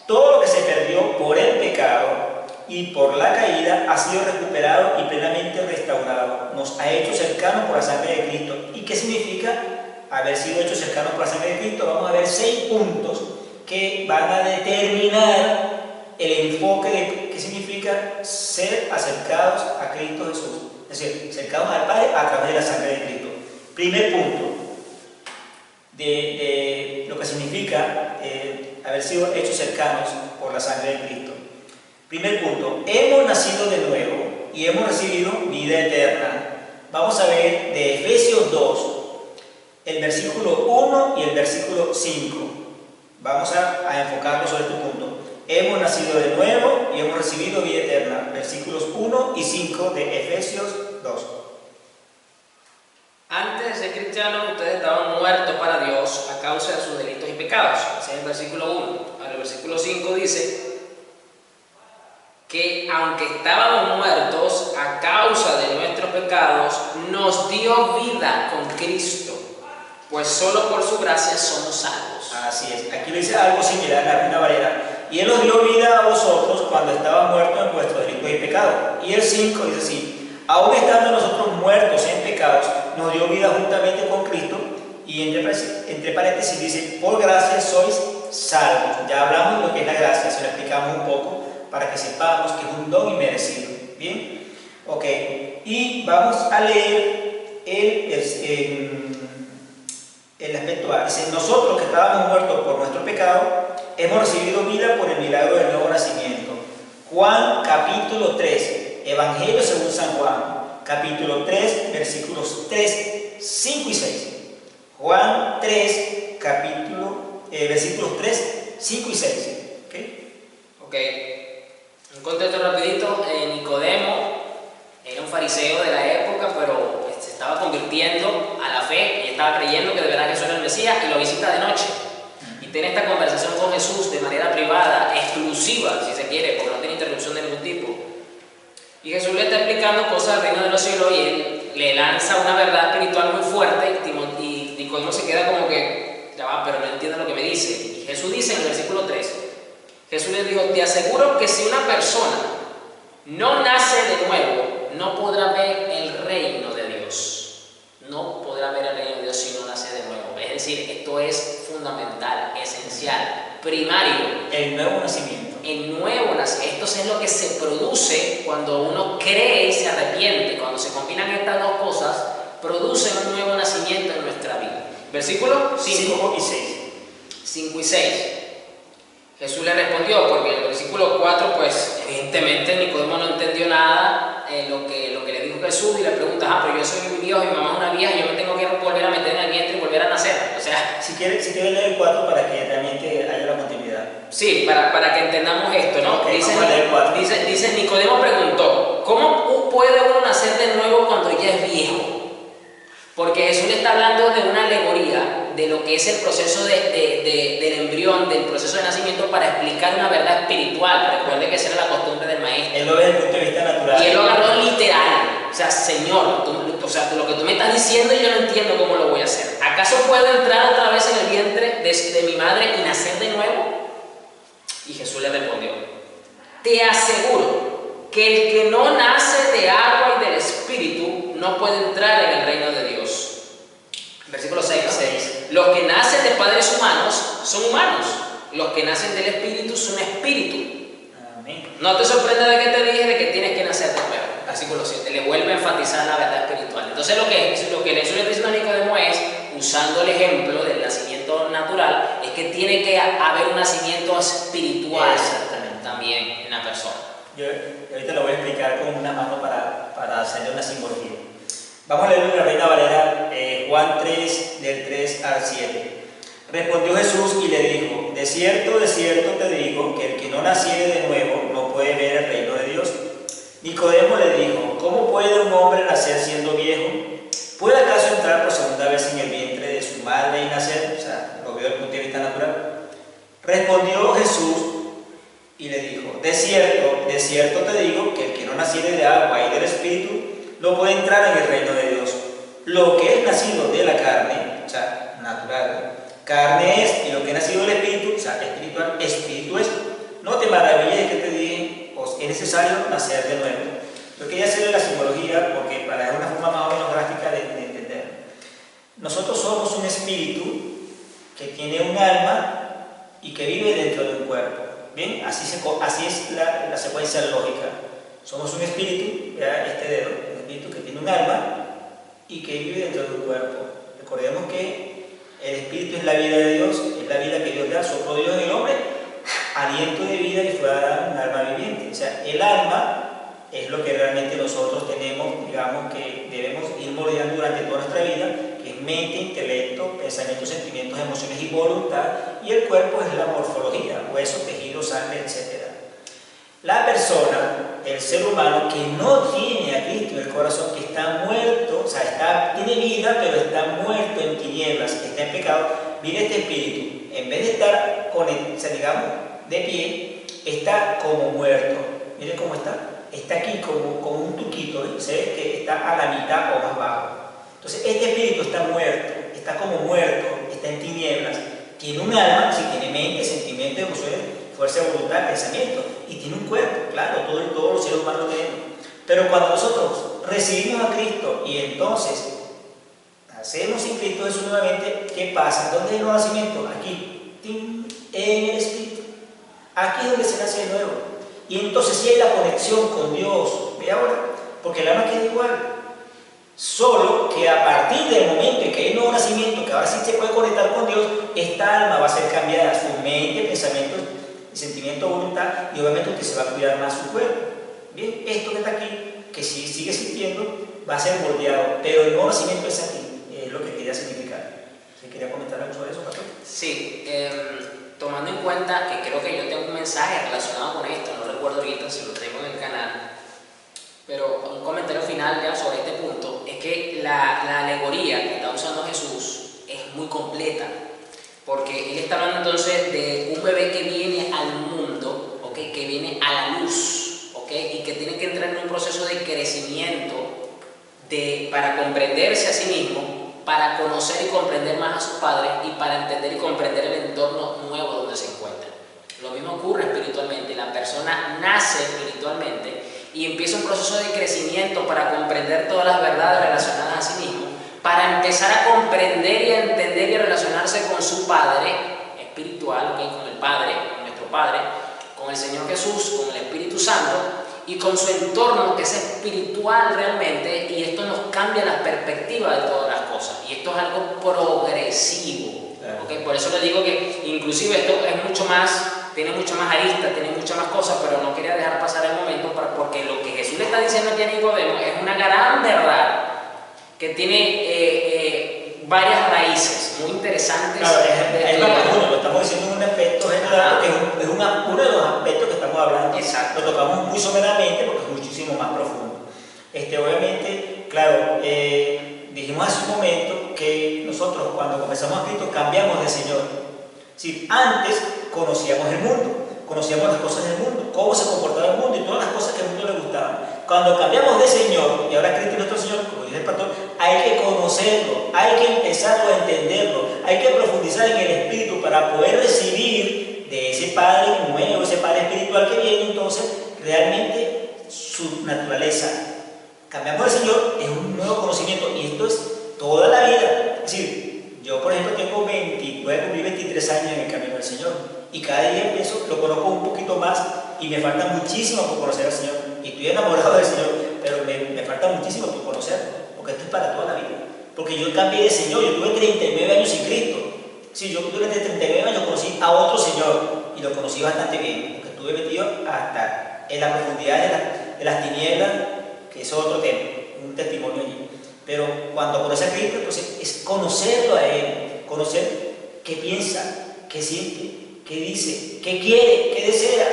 Todo lo que se perdió por el pecado y por la caída ha sido recuperado y plenamente restaurado. Nos ha hecho cercanos por la sangre de Cristo. ¿Y qué significa haber sido hechos cercanos por la sangre de Cristo? Vamos a ver 6 puntos que van a determinar el enfoque de qué significa ser acercados a Cristo Jesús. Es decir, acercados al Padre a través de la sangre de Cristo. Primer punto de lo que significa haber sido hechos cercanos por la sangre de Cristo. Primer punto, hemos nacido de nuevo y hemos recibido vida eterna. Vamos a ver de Efesios 2, el versículo 1 y el versículo 5. Vamos a enfocarnos sobre este punto. Hemos nacido de nuevo y hemos recibido vida eterna. Versículos 1 y 5 de Efesios 2. Antes de ser cristianos, ustedes estaban muertos para Dios a causa de sus delitos y pecados. Ese es el versículo 1. Ahora el versículo 5 dice que aunque estábamos muertos a causa de nuestros pecados, nos dio vida con Cristo, pues solo por su gracia somos salvos. Así es. Aquí dice algo similar a la Reina Valera. Y Él os dio vida a vosotros cuando estaban muertos en vuestros delitos y pecados. Y el 5 dice así: aún estando nosotros muertos en pecados, nos dio vida juntamente con Cristo. Y entre paréntesis dice: por gracia sois salvos. Ya hablamos de lo que es la gracia, se lo explicamos un poco para que sepamos que es un don inmerecido. ¿Bien? Ok. Y vamos a leer el aspecto A. Dice: nosotros que estábamos muertos por nuestro pecado, hemos recibido vida por el milagro del nuevo nacimiento. Juan capítulo 3, Evangelio según San Juan, capítulo 3, versículos 3, 5 y 6. Juan 3, versículos 3, 5 y 6. Ok. Un contexto rapidito. Nicodemo era un fariseo de la época, pero se estaba convirtiendo a la fe y estaba creyendo que de verdad Jesús era el Mesías, y lo visita de noche. Y tiene esta conversación con Jesús de manera privada, exclusiva, si se quiere, porque no tiene interrupción de ningún tipo. Y Jesús le está explicando cosas del reino de los cielos y él le lanza una verdad espiritual muy fuerte, y Nicodemo se queda como que, ya va, pero no entiende lo que me dice. Y Jesús dice en el versículo 3, Jesús le dijo: te aseguro que si una persona no nace de nuevo, no podrá ver el reino de Dios. No podrá ver el reino de Dios si no nace de nuevo. Es decir, esto es fundamental, esencial, primario. El nuevo nacimiento. El nuevo nacimiento. Esto es lo que se produce cuando uno cree y se arrepiente. Cuando se combinan estas dos cosas, produce un nuevo nacimiento en nuestra vida. Versículo 5 y 6. 5 y 6. Jesús le respondió, porque en el versículo 4 pues evidentemente Nicodemo no entendió nada lo que le dijo Jesús y le pregunta, pero yo soy un viejo y mi mamá es una vieja y yo me tengo que volver a meter en el vientre y volver a nacer. O sea, si quieres leer el 4 para que realmente haya la continuidad. Sí, para que entendamos esto, ¿no? Okay, dice Nicodemo preguntó, ¿cómo puede uno nacer de nuevo cuando ya es viejo? Porque Jesús le está hablando de una alegoría de lo que es el proceso del embrión, del proceso de nacimiento, para explicar una verdad espiritual. Recuerde que esa era la costumbre del maestro. Él lo ve desde el punto de vista natural. Y él lo agarró literal. O sea, Señor, lo que tú me estás diciendo yo no entiendo cómo lo voy a hacer. ¿Acaso puedo entrar otra vez en el vientre de mi madre y nacer de nuevo? Y Jesús le respondió, te aseguro que el que no nace de agua y del Espíritu no puede entrar en el reino de Dios. Versículo 6, ¿no? Los que nacen de padres humanos son humanos, los que nacen del Espíritu son espíritu. Amén. No te sorprenda de que te dije de que tienes que nacer de nuevo. Versículo 7, le vuelve a enfatizar la verdad espiritual. Entonces lo que Jesús le está diciendo a Nicodemo es, usando el ejemplo del nacimiento natural, es que tiene que haber un nacimiento espiritual también en la persona. Yo ahorita lo voy a explicar con una mano para hacerle una simbología. Vamos a leer en la Reina Valera, Juan 3, del 3 al 7. Respondió Jesús y le dijo, de cierto te digo, que el que no naciere de nuevo no puede ver el reino de Dios. Nicodemo le dijo, ¿cómo puede un hombre nacer siendo viejo? ¿Puede acaso entrar por segunda vez en el vientre de su madre y nacer? O sea, lo veo desde el punto de vista natural. Respondió Jesús y le dijo, de cierto te digo, que el que no naciere de agua y del Espíritu no puede entrar en el reino de Dios. Lo que es nacido de la carne, o sea, natural, carne es, y lo que es nacido del Espíritu, o sea, espiritual, espíritu es. No te maravilles de que te dije, os es necesario nacer de nuevo. Yo quería hacerle la simbología porque para una forma más o menos gráfica de entender. Nosotros somos un espíritu que tiene un alma y que vive dentro de un cuerpo. Bien, así es la secuencia lógica. Somos un espíritu, vea este dedo, un espíritu que tiene un alma y que vive dentro de un cuerpo. Recordemos que el espíritu es la vida de Dios, es la vida que Dios da, sopló Dios en el hombre, aliento de vida y fue a dar un alma viviente. O sea, el alma es lo que realmente nosotros tenemos, digamos, que debemos ir moldeando durante toda nuestra vida, que es mente, intelecto, pensamientos, sentimientos, emociones y voluntad, y el cuerpo es la morfología, huesos, tejidos, sangre, etc. La persona, el ser humano que no tiene a Cristo en el corazón, que está muerto, o sea, tiene vida, pero está muerto en tinieblas, está en pecado, viene este espíritu, en vez de estar con el, o sea, digamos, de pie, está como muerto. Miren cómo está. Está aquí como un tuquito, ¿eh? Se ve que está a la mitad o más bajo. Entonces, este espíritu está muerto, está como muerto, está en tinieblas, tiene un alma, sí, tiene mente, sentimientos, emociones, fuerza de voluntad, pensamiento, y tiene un cuerpo, claro, todos los seres humanos tenemos. Pero cuando nosotros recibimos a Cristo y entonces hacemos en Cristo Jesús nuevamente, ¿qué pasa? ¿Dónde es el nuevo nacimiento? Aquí, en el Espíritu. Aquí es donde se nace de nuevo. Y entonces sí hay la conexión con Dios. Ve ahora, porque el alma queda igual. Solo que a partir del momento en que hay un nuevo nacimiento, que ahora sí se puede conectar con Dios, esta alma va a ser cambiada, su mente, pensamientos, sentimiento, voluntad, y obviamente usted se va a cuidar más su cuerpo. Bien, esto que está aquí, que si sigue sintiendo, va a ser moldeado, pero el nuevo nacimiento es aquí, es lo que quería significar. ¿Se quería comentar algo sobre eso, pastor? Sí, tomando en cuenta que creo que yo tengo un mensaje relacionado con esto, no recuerdo ahorita si lo tengo en el canal, pero un comentario final ya sobre este punto es que la alegoría que está usando Jesús es muy completa, porque él está hablando entonces de un bebé que viene al mundo, ¿okay? Que viene a la luz, ¿okay? Y que tiene que entrar en un proceso de crecimiento para comprenderse a sí mismo, para conocer y comprender más a sus padres y para entender y comprender el entorno nuevo donde se encuentra. Lo mismo ocurre espiritualmente, la persona nace espiritualmente y empieza un proceso de crecimiento para comprender todas las verdades relacionadas a sí mismo, para empezar a comprender y a entender y a relacionarse con su Padre espiritual, ¿okay? Con el Padre, con nuestro Padre, con el Señor Jesús, con el Espíritu Santo y con su entorno que es espiritual realmente, y esto nos cambia la perspectiva de todas las cosas, y esto es algo progresivo, ¿okay? Por eso le digo que inclusive esto es mucho más mucho más aristas, tiene muchas más cosas, pero no quería dejar pasar el momento porque lo que Jesús le está diciendo aquí a Nicodemo es una gran verdad que tiene varias raíces muy interesantes. Claro, es más profundo, lo estamos diciendo en un aspecto general, porque es uno de los aspectos que estamos hablando. Exacto. Lo tocamos muy someramente porque es muchísimo más profundo. Obviamente, claro, dijimos hace un momento que nosotros cuando comenzamos a Cristo cambiamos de Señor. Sí, antes conocíamos el mundo, conocíamos las cosas del mundo, cómo se comportaba el mundo y todas las cosas que al mundo le gustaban. Cuando cambiamos de Señor, y ahora Cristo es nuestro Señor, como dice el pastor, hay que conocerlo, hay que empezar a entenderlo, hay que profundizar en el Espíritu para poder recibir de ese Padre nuevo, ese Padre espiritual que viene, entonces, realmente su naturaleza. Cambiamos de Señor, es un nuevo conocimiento, y esto es toda la vida. Es decir, yo por ejemplo tengo 23 años en el camino del Señor, y cada día empiezo, lo conozco un poquito más, y me falta muchísimo por conocer al Señor, y estoy enamorado del Señor, pero me falta muchísimo por conocerlo, porque esto es para toda la vida, porque yo cambié de Señor, yo tuve 39 años sin Cristo. Sí, yo durante 39 años conocí a otro Señor, y lo conocí bastante bien, porque estuve metido hasta en la profundidad de las tinieblas, que eso es otro tema, un testimonio allí. Pero cuando conoce a Cristo, entonces es conocerlo a Él, conocer qué piensa, qué siente, qué dice, qué quiere, qué desea,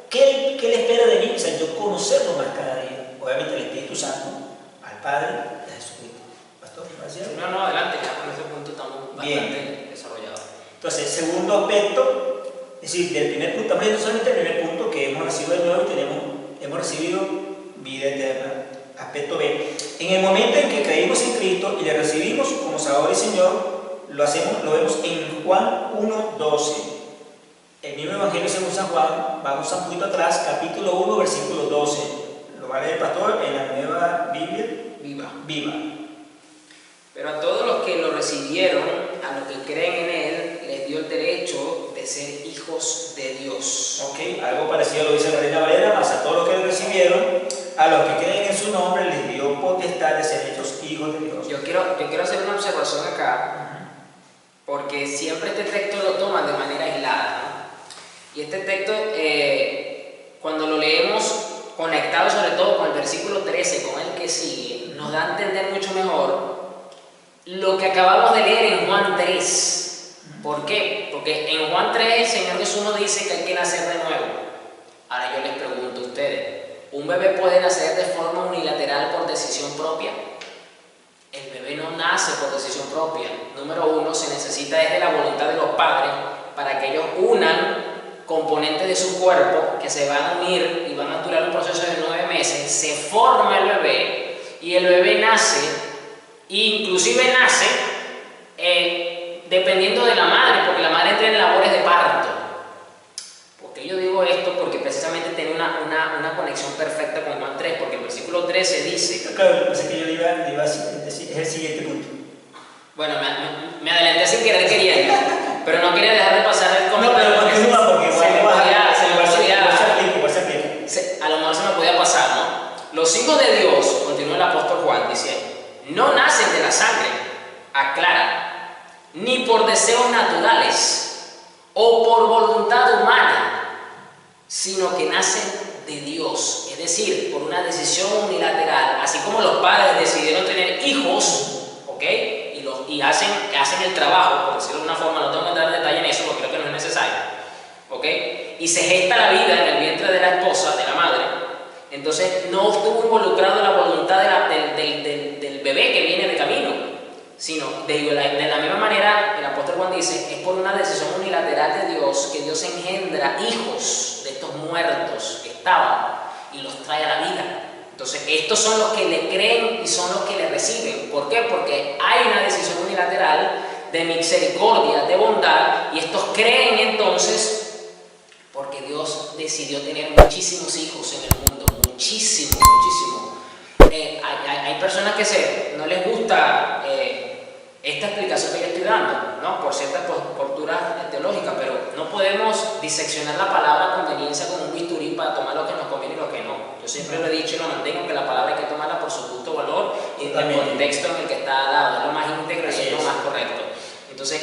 qué le espera de mí. O sea, yo conocerlo más cada día. Obviamente el Espíritu Santo, al Padre y a Jesucristo. Pastor, gracias. No, adelante, ya con ese punto estamos bastante desarrollados. Entonces, segundo aspecto, es decir, del primer punto, estamos viendo solamente el primer punto, que hemos recibido de nuevo y hemos recibido vida eterna. Aspecto B. En el momento en que creímos en Cristo y le recibimos como Salvador y Señor, lo vemos en Juan 1:12. El mismo Evangelio según San Juan, vamos un poquito atrás, capítulo 1, versículo 12. Lo va a leer el pastor en la Nueva Biblia Viva. Pero a todos los que lo recibieron, a los que creen en Él, les dio el derecho de ser hijos de Dios. Ok, algo parecido lo dice la Reina Valera, más a todos los que lo recibieron, a los que creen en su nombre, les dio potestad de ser hechos hijos de Dios. Yo quiero hacer una observación acá, porque siempre este texto lo toman de manera aislada, ¿no? Y este texto, cuando lo leemos conectado sobre todo con el versículo 13, con el que sigue, nos da a entender mucho mejor lo que acabamos de leer en Juan 3. ¿Por qué? Porque en Juan 3 el Señor Jesús nos dice que hay que nacer de nuevo. Ahora yo les pregunto a ustedes, ¿un bebé puede nacer de forma unilateral por decisión propia? El bebé no nace por decisión propia. Número uno, se necesita desde la voluntad de los padres para que ellos unan componentes de su cuerpo que se van a unir y van a durar un proceso de 9 meses. Se forma el bebé y el bebé nace, inclusive nace dependiendo de la madre, porque la madre entra en labores de parto. Porque yo digo esto porque precisamente tiene una conexión perfecta con Juan 3, porque el versículo 13 dice... Claro, lo que pasa es que yo le iba a decir, es el siguiente punto. Bueno, me adelanté sin querer queriendo, pero no quería dejar de pasar el comentario. No, pero continúa porque a lo mejor se me podía pasar, ¿no? Los hijos de Dios, continúa el apóstol Juan diciendo, no nacen de la sangre, aclara, ni por deseos naturales o por voluntad humana, sino que nacen de Dios, es decir, por una decisión unilateral, así como los padres decidieron tener hijos, ¿ok? Y hacen el trabajo, por decirlo de una forma, no tengo que entrar en detalle en eso porque creo que no es necesario, ¿ok? Y se gesta la vida en el vientre de la esposa, de la madre, entonces no estuvo involucrado la voluntad del bebé que viene de camino, sino de la misma manera, el apóstol Juan dice, es por una decisión unilateral de Dios que Dios engendra hijos de estos muertos que estaban y los trae a la vida. Entonces, estos son los que le creen y son los que le reciben. ¿Por qué? Porque hay una decisión unilateral de misericordia, de bondad, y estos creen entonces porque Dios decidió tener muchísimos hijos en el mundo, muchísimo. Hay personas que no les gusta esta explicación que yo estoy dando, ¿no? Por ciertas posturas teológicas, pero no podemos diseccionar la palabra conveniencia con un bisturí para tomar lo que nos conviene y lo que no. Yo siempre lo he dicho y lo mantengo, que la palabra hay que tomarla por su justo valor y en el contexto en el que está dado, es lo más íntegro y es lo más correcto. Entonces,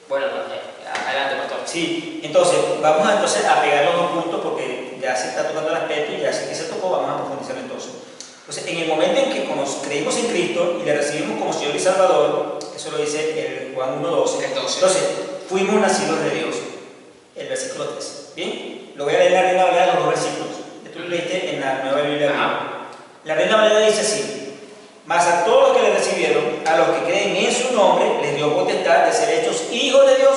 bueno, adelante, pastor. Sí, Sí, entonces vamos a pegar los dos puntos porque ya se está tocando el aspecto y ya sé que se tocó, vamos a profundizar entonces. Entonces, en el momento en que creímos en Cristo y le recibimos como Señor y Salvador, eso lo dice el Juan 1:12, entonces fuimos nacidos de Dios, el versículo 3. Bien, lo voy a leer en la Reina Valera, los dos versículos. Esto lo leíste en la Nueva Biblia. La Reina Valera dice así: mas a todos los que le recibieron, a los que creen en su nombre, les dio potestad de ser hechos hijos de Dios,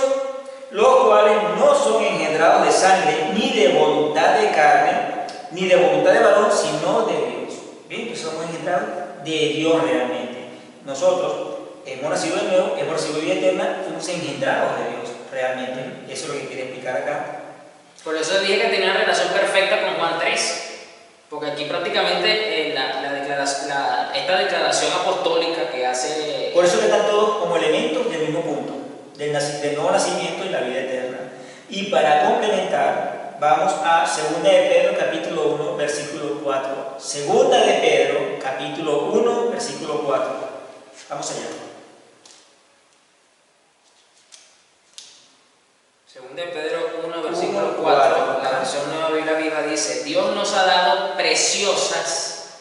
los cuales no son engendrados de sangre, ni de voluntad de carne, ni de voluntad de varón, sino de Dios. Bien, pues somos engendrados de Dios realmente. Nosotros hemos nacido de nuevo, hemos recibido vida eterna, fuimos engendrados de Dios realmente. Eso es lo que quiere explicar acá. Por eso dije que tenía una relación perfecta con Juan 3. Porque aquí prácticamente esta declaración apostólica que hace... Por eso que están todos como elementos del mismo punto, del nuevo nacimiento y la vida eterna. Y para complementar, vamos a 2 de Pedro capítulo 1, versículo 4. 2 de Pedro capítulo 1, versículo 4. Vamos allá. 2 de Pedro 1, versículo 4, la versión Nueva Biblia Viva dice: Dios nos ha dado preciosas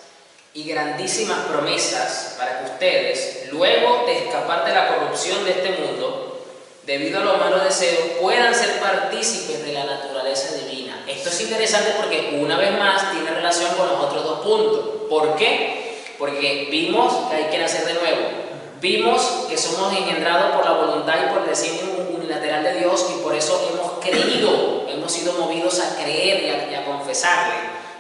y grandísimas promesas para que ustedes, luego de escapar de la corrupción de este mundo, debido a los malos deseos, puedan ser partícipes de la naturaleza divina. Esto es interesante porque una vez más tiene relación con los otros dos puntos. ¿Por qué? Porque vimos que hay que nacer de nuevo. Vimos que somos engendrados por la voluntad y por el designio unilateral de Dios, y por eso hemos creído, hemos sido movidos a creer y a confesarle.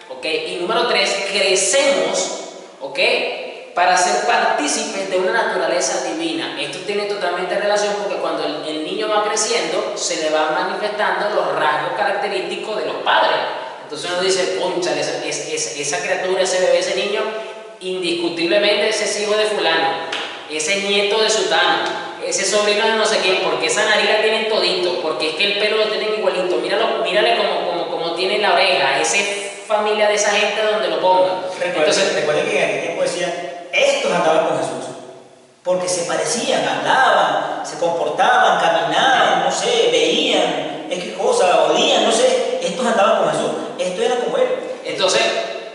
¿Okay? Y número 3, crecemos, ¿okay?, para ser partícipes de una naturaleza divina. Esto tiene totalmente relación porque cuando el niño va creciendo, se le van manifestando los rasgos característicos de los padres. Entonces uno dice: concha, esa criatura, ese bebé, ese niño, indiscutiblemente ese es hijo de fulano, ese nieto de sutano, ese sobrino de no sé quién, porque esa nariz la tienen todito, porque es que el pelo lo tienen igualito, mírale como tiene la oreja, esa familia de esa gente donde lo pongan. Recuerden que en aquel tiempo decían: estos andaban con Jesús, porque se parecían, andaban, se comportaban, caminaban, no sé, veían, es que cosa, olían, no sé, estos andaban con Jesús, esto era como él. Entonces,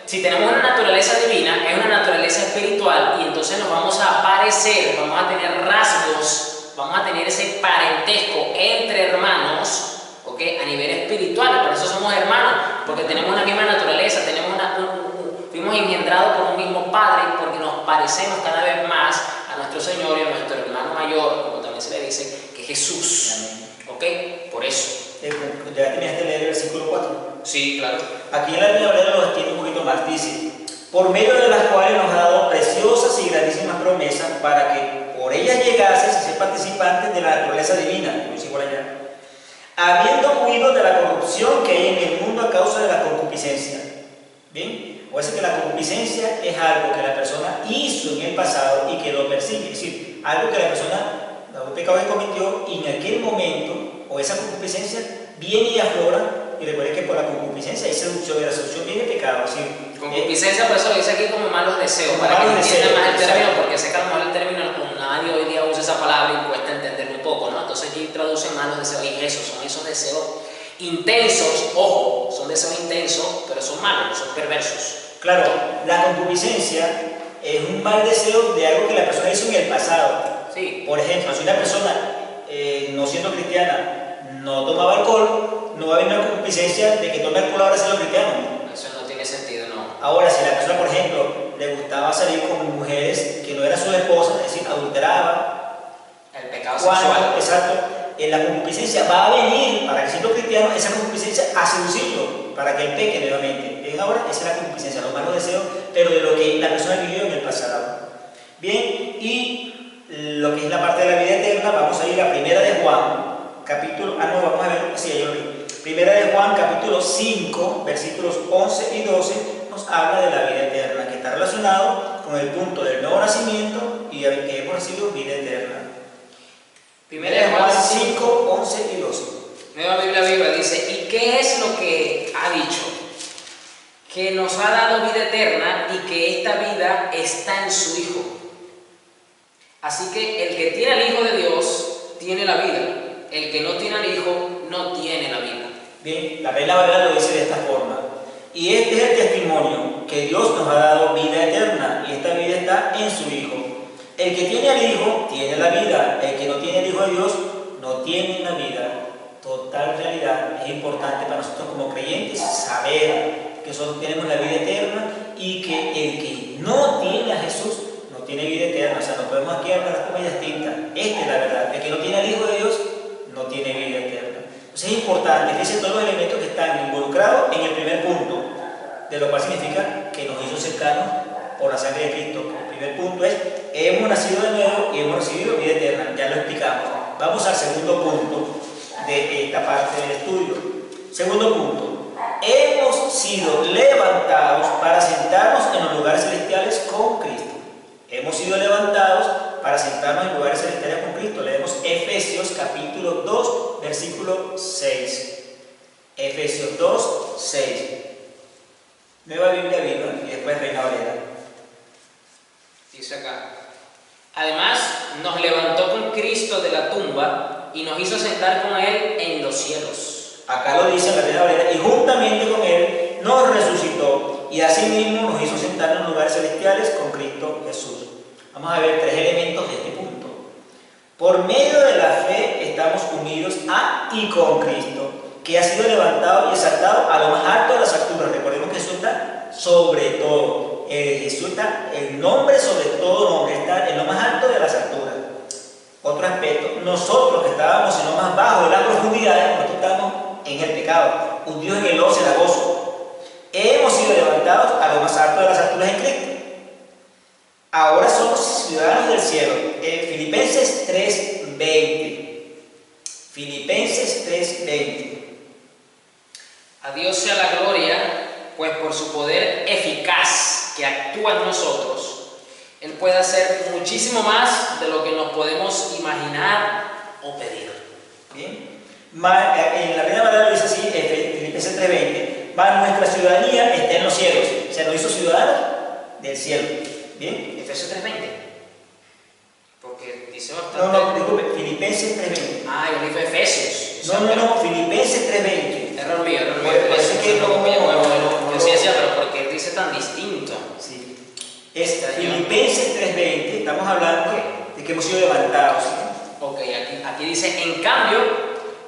si tenemos una naturaleza divina, es una naturaleza espiritual, y entonces nos vamos a parecer, vamos a tener rasgos, vamos a tener ese parentesco entre hermanos, ¿okay?, a nivel espiritual. Por eso somos hermanos, porque tenemos una misma naturaleza, fuimos engendrados por un mismo Padre, porque nos parecemos cada vez más a nuestro Señor y a nuestro hermano mayor, como también se le dice, que es Jesús. ¿Ok? Por eso. ¿Ya terminaste de leer el versículo 4? Sí, claro. Aquí en la Biblia lo extiende un poquito más. Dice: por medio de las cuales nos ha dado preciosas y grandísimas promesas, para que por ellas llegases a ser participantes de la naturaleza divina. Lo dice por allá. Habiendo huido de la corrupción que hay en el mundo a causa de la concupiscencia. ¿Bien? O sea que la concupiscencia es algo que la persona hizo en el pasado y que lo persigue. Es decir, algo que la persona, un pecado que cometió, y en aquel momento, o esa concupiscencia viene y aflora. Y recuerden que por la concupiscencia hay seducción, y la seducción viene pecado. Es decir, concupiscencia, por eso lo dice aquí como malos deseos, para que entiendan más el término, porque sé que a lo mejor el término, nadie hoy día usa esa palabra y cuesta entenderlo un poco, ¿no? Entonces aquí traducen malos deseos, y esos son esos deseos intensos, ojo, son deseos intensos, pero son malos, son perversos. Claro, la concupiscencia es un mal deseo de algo que la persona hizo en el pasado. Sí. Por ejemplo, si una persona, no siendo cristiana, no tomaba alcohol, no va a haber una concupiscencia de que tome alcohol ahora siendo cristiano. Eso no tiene sentido, no. Ahora, si la persona, por ejemplo, le gustaba salir con mujeres que no eran sus esposas, es decir, adulteraba, el pecado sexual. Exacto. La concupiscencia va a venir para que, siendo cristiano, esa concupiscencia a seducirlo para que él peque nuevamente. Bien, ahora esa es la concupiscencia, los malos deseos, pero de lo que la persona vivió en el pasado. Bien, y lo que es la parte de la vida eterna, vamos a ir a Primera de Juan, capítulo, vamos a ver, sí, yo lo vi. Primera de Juan, capítulo 5, versículos 11 y 12, nos habla de la vida eterna, que está relacionado con el punto del nuevo nacimiento y que hemos recibido vida eterna. Primera de Juan 5, 11 y 12. Nueva Biblia Viva dice: ¿y qué es lo que ha dicho? Que nos ha dado vida eterna y que esta vida está en su Hijo. Así que el que tiene al Hijo de Dios tiene la vida. El que no tiene al Hijo no tiene la vida. Bien, la Reina Valera lo dice de esta forma. Y este es el testimonio, que Dios nos ha dado vida eterna, y esta vida está en su Hijo. El que tiene al Hijo tiene la vida, el que no tiene el Hijo de Dios no tiene la vida. Total realidad. Es importante para nosotros como creyentes saber que nosotros tenemos la vida eterna y que el que no tiene a Jesús no tiene vida eterna. O sea, no podemos aquí hablar las comillas tintas. Esta es la verdad. El que no tiene al Hijo de Dios no tiene vida eterna. Entonces es importante, fíjense todos los elementos que están involucrados en el primer punto, de lo cual significa que nos hizo cercanos por la sangre de Cristo. El primer punto es, hemos nacido de nuevo y hemos recibido vida eterna. Ya lo explicamos. Vamos al segundo punto de esta parte del estudio. Segundo punto, hemos sido levantados para sentarnos en los lugares celestiales con Cristo. Hemos sido levantados para sentarnos en lugares celestiales con Cristo. Leemos Efesios capítulo 2, versículo 6. Efesios 2, 6. Nueva Biblia Viva y después Reina Valera. Dice acá: además nos levantó con Cristo de la tumba y nos hizo sentar con Él en los cielos. Acá lo dice la Reina Valera, y juntamente con Él nos resucitó y asimismo nos hizo sentar en lugares celestiales con Cristo Jesús. Vamos a ver tres elementos de este punto. Por medio de la fe estamos unidos a y con Cristo, que ha sido levantado y exaltado a lo más alto de las alturas. Recordemos que Jesús está sobre todo. Jesús está, el nombre sobre todo nombre, está en lo más alto de las alturas. Otro aspecto, nosotros que estábamos en lo más bajo de las profundidades, nosotros estamos en el pecado, hundidos en el lodo cenagoso. Hemos sido levantados a lo más alto de las alturas en Cristo. Ahora somos ciudadanos del cielo. Filipenses 3:20. Filipenses 3:20. A Dios sea la gloria, pues por su poder eficaz que actúa en nosotros, Él puede hacer muchísimo más de lo que nos podemos imaginar o pedir. Bien. En la Reina Valera dice así, Filipenses 3:20, nuestra ciudadanía está en los cielos. Se nos hizo ciudadanos del cielo. Bien. Efesios 3:20. Porque dice bastante. No, disculpe, Filipenses 3:20. Ah, yo dije Efesios. No, Filipenses 3:20. Error mío. Parece que yo sí decía, pero ¿por qué dice tan distinto? Sí. Es Filipenses 3:20, estamos hablando de que hemos sido levantados. Ok, aquí dice, en cambio,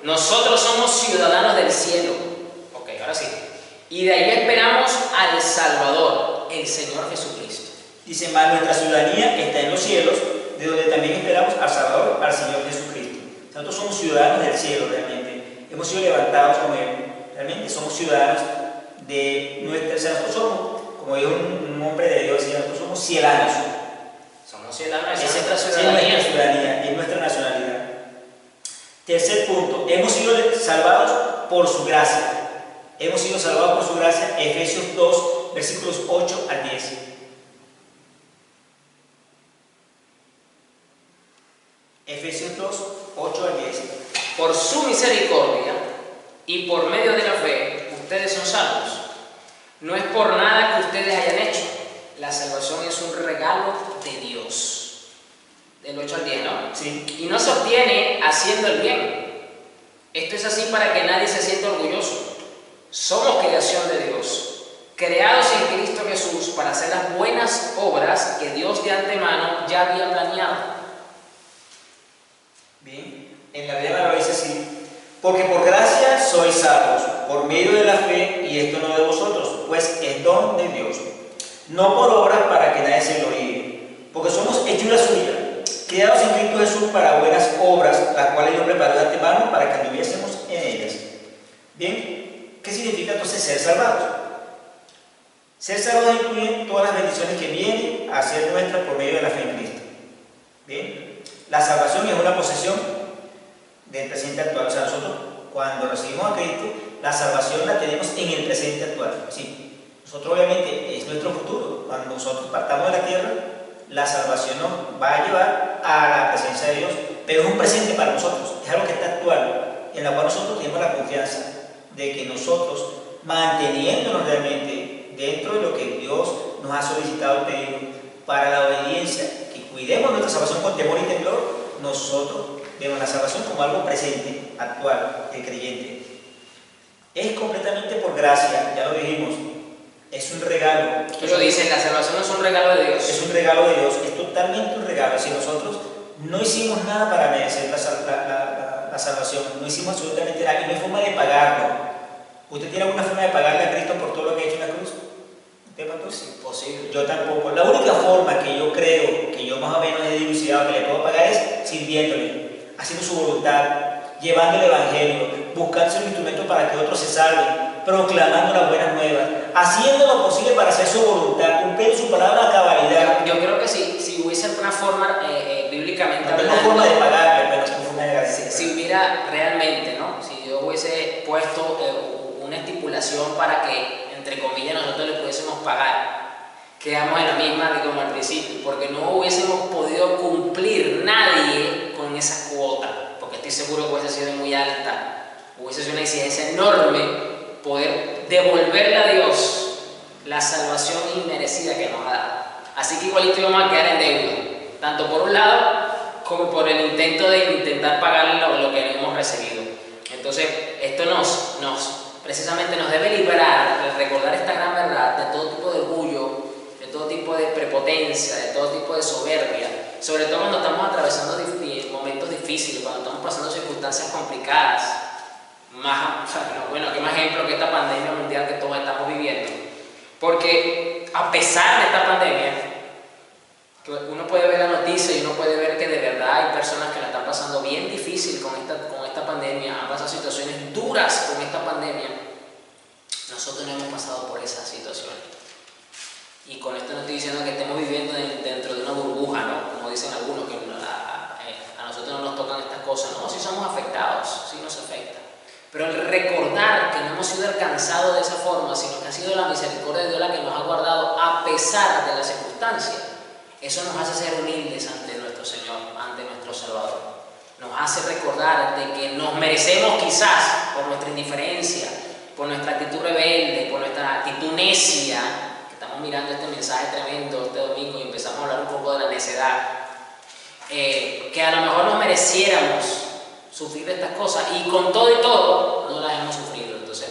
nosotros somos ciudadanos del cielo. Ok, ahora sí. Y de ahí esperamos al Salvador, el Señor Jesucristo. Dice más, nuestra ciudadanía está en los cielos, de donde también esperamos al Salvador, al Señor Jesucristo. Nosotros somos ciudadanos del cielo realmente. Hemos sido levantados con Él. Realmente somos ciudadanos de nuestra... O sea, nosotros somos, como dijo un hombre de Dios, nosotros somos cielanos. Somos ciudadanos, Esa es nuestra ciudadanía. ciudadanía. Es nuestra nacionalidad. Tercer punto, hemos sido salvados por su gracia. Hemos sido salvados por su gracia, Efesios 2, versículos 8 al 10. Efesios 2, 8 al 10. Por su misericordia y por medio de la fe, ustedes son salvos. No es por nada que ustedes hayan hecho. La salvación es un regalo de Dios. Del 8 al 10, ¿no? Sí. Y no se obtiene haciendo el bien. Esto es así para que nadie se sienta orgulloso. Somos creación de Dios, creados en Cristo Jesús para hacer las buenas obras que Dios de antemano ya había planeado. Bien, en la Biblia lo dice así, porque por gracia sois salvos, por medio de la fe, y esto no de vosotros, pues es don de Dios, no por obras para que nadie se gloríe, porque somos hechura suya, creados en Cristo Jesús para buenas obras, las cuales Dios preparó de antemano para que anduviésemos en ellas. Bien, ¿qué significa entonces ser salvados? Ser salvados incluye todas las bendiciones que vienen a ser nuestras por medio de la fe en Cristo. Bien, la salvación es una posesión del presente actual. O sea, nosotros cuando recibimos a Cristo, la salvación la tenemos en el presente actual. Sí, nosotros obviamente es nuestro futuro. Cuando nosotros partamos de la tierra, la salvación nos va a llevar a la presencia de Dios, pero es un presente para nosotros, es algo que está actual, en la cual nosotros tenemos la confianza de que nosotros, manteniéndonos realmente dentro de lo que Dios nos ha solicitado y pedido para la obediencia, que cuidemos nuestra salvación con temor y temblor, nosotros vemos la salvación como algo presente, actual, del creyente. Es completamente por gracia, ya lo dijimos, es un regalo. Pero dicen, la salvación es un regalo de Dios. Es un regalo de Dios, es totalmente un regalo. Si nosotros no hicimos nada para merecer la salvación, no hicimos absolutamente nada, y no hay forma de pagarlo. ¿Usted tiene alguna forma de pagarle a Cristo por todo lo que ha hecho en la cruz? ¿Usted, pastor? Es imposible. Yo tampoco. La única forma que yo creo, que yo más o menos he dilucidado que le puedo pagar es sirviéndole, haciendo su voluntad, llevando el evangelio, buscando un instrumento para que otros se salven, proclamando las buenas nuevas, haciendo lo posible para hacer su voluntad, cumpliendo su palabra a cabalidad. Yo creo que si hubiese una forma bíblicamente no tengo forma de pagarle, pero tengo forma de agradecer. Si hubiera realmente, ¿no? Si Dios hubiese puesto una estipulación para que, entre comillas, nosotros le pudiésemos pagar, quedamos en la misma como al principio, porque no hubiésemos podido cumplir nadie con esa cuota, porque estoy seguro que hubiese sido muy alta, hubiese sido una exigencia enorme poder devolverle a Dios la salvación inmerecida que nos ha dado. Así que igualito íbamos a quedar en deuda, tanto por un lado como por el intento de intentar pagarle lo que hemos recibido. Entonces, esto precisamente nos debe liberar de recordar esta gran verdad de todo tipo de orgullo, de todo tipo de prepotencia, de todo tipo de soberbia, sobre todo cuando estamos atravesando momentos difíciles, cuando estamos pasando circunstancias complicadas. Bueno, qué más ejemplo que esta pandemia mundial que todos estamos viviendo. Porque a pesar de esta pandemia, que uno puede ver la noticia y uno puede ver que de verdad hay personas que la están pasando bien difícil con esta pandemia, han pasado situaciones duras con esta pandemia. Nosotros no hemos pasado por esas situaciones. Y con esto no estoy diciendo que estemos viviendo dentro de una burbuja, ¿no? Como dicen algunos, que a nosotros no nos tocan estas cosas. No, sí somos afectados, sí nos afecta. Pero el recordar que no hemos sido alcanzados de esa forma, sino que ha sido la misericordia de Dios la que nos ha guardado a pesar de las circunstancias, eso nos hace ser humildes ante nuestro Señor, ante nuestro Salvador. Nos hace recordar de que nos merecemos quizás por nuestra indiferencia, por nuestra actitud rebelde, por nuestra actitud necia, que estamos mirando este mensaje tremendo este domingo y empezamos a hablar un poco de la necedad, que a lo mejor nos mereciéramos sufrir estas cosas y con todo y todo no las hemos sufrido. Entonces,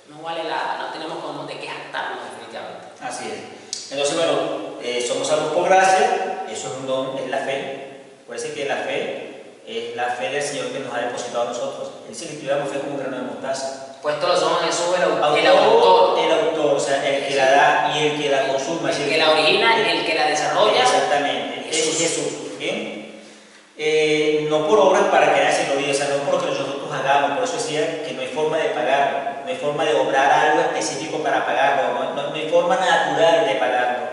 no tenemos como de qué jactarnos definitivamente. Así es. Entonces, bueno, somos salvos por gracia, eso es un don, es la fe. Puede que la fe es la fe del Señor que nos ha depositado a nosotros. Él dice que tuviéramos fe como un grano de mostaza. Puesto los ojos en Jesús, el autor. El autor, o sea, el que la da y el que la consuma. El que la origina, el que la desarrolla. Exactamente, es Jesús. ¿Bien? No por obras para que nadie se lo diga, o sea, no por lo que nosotros hagamos. Por eso decía que no hay forma de pagarlo, no hay forma de obrar algo específico para pagarlo, no hay forma natural de pagarlo,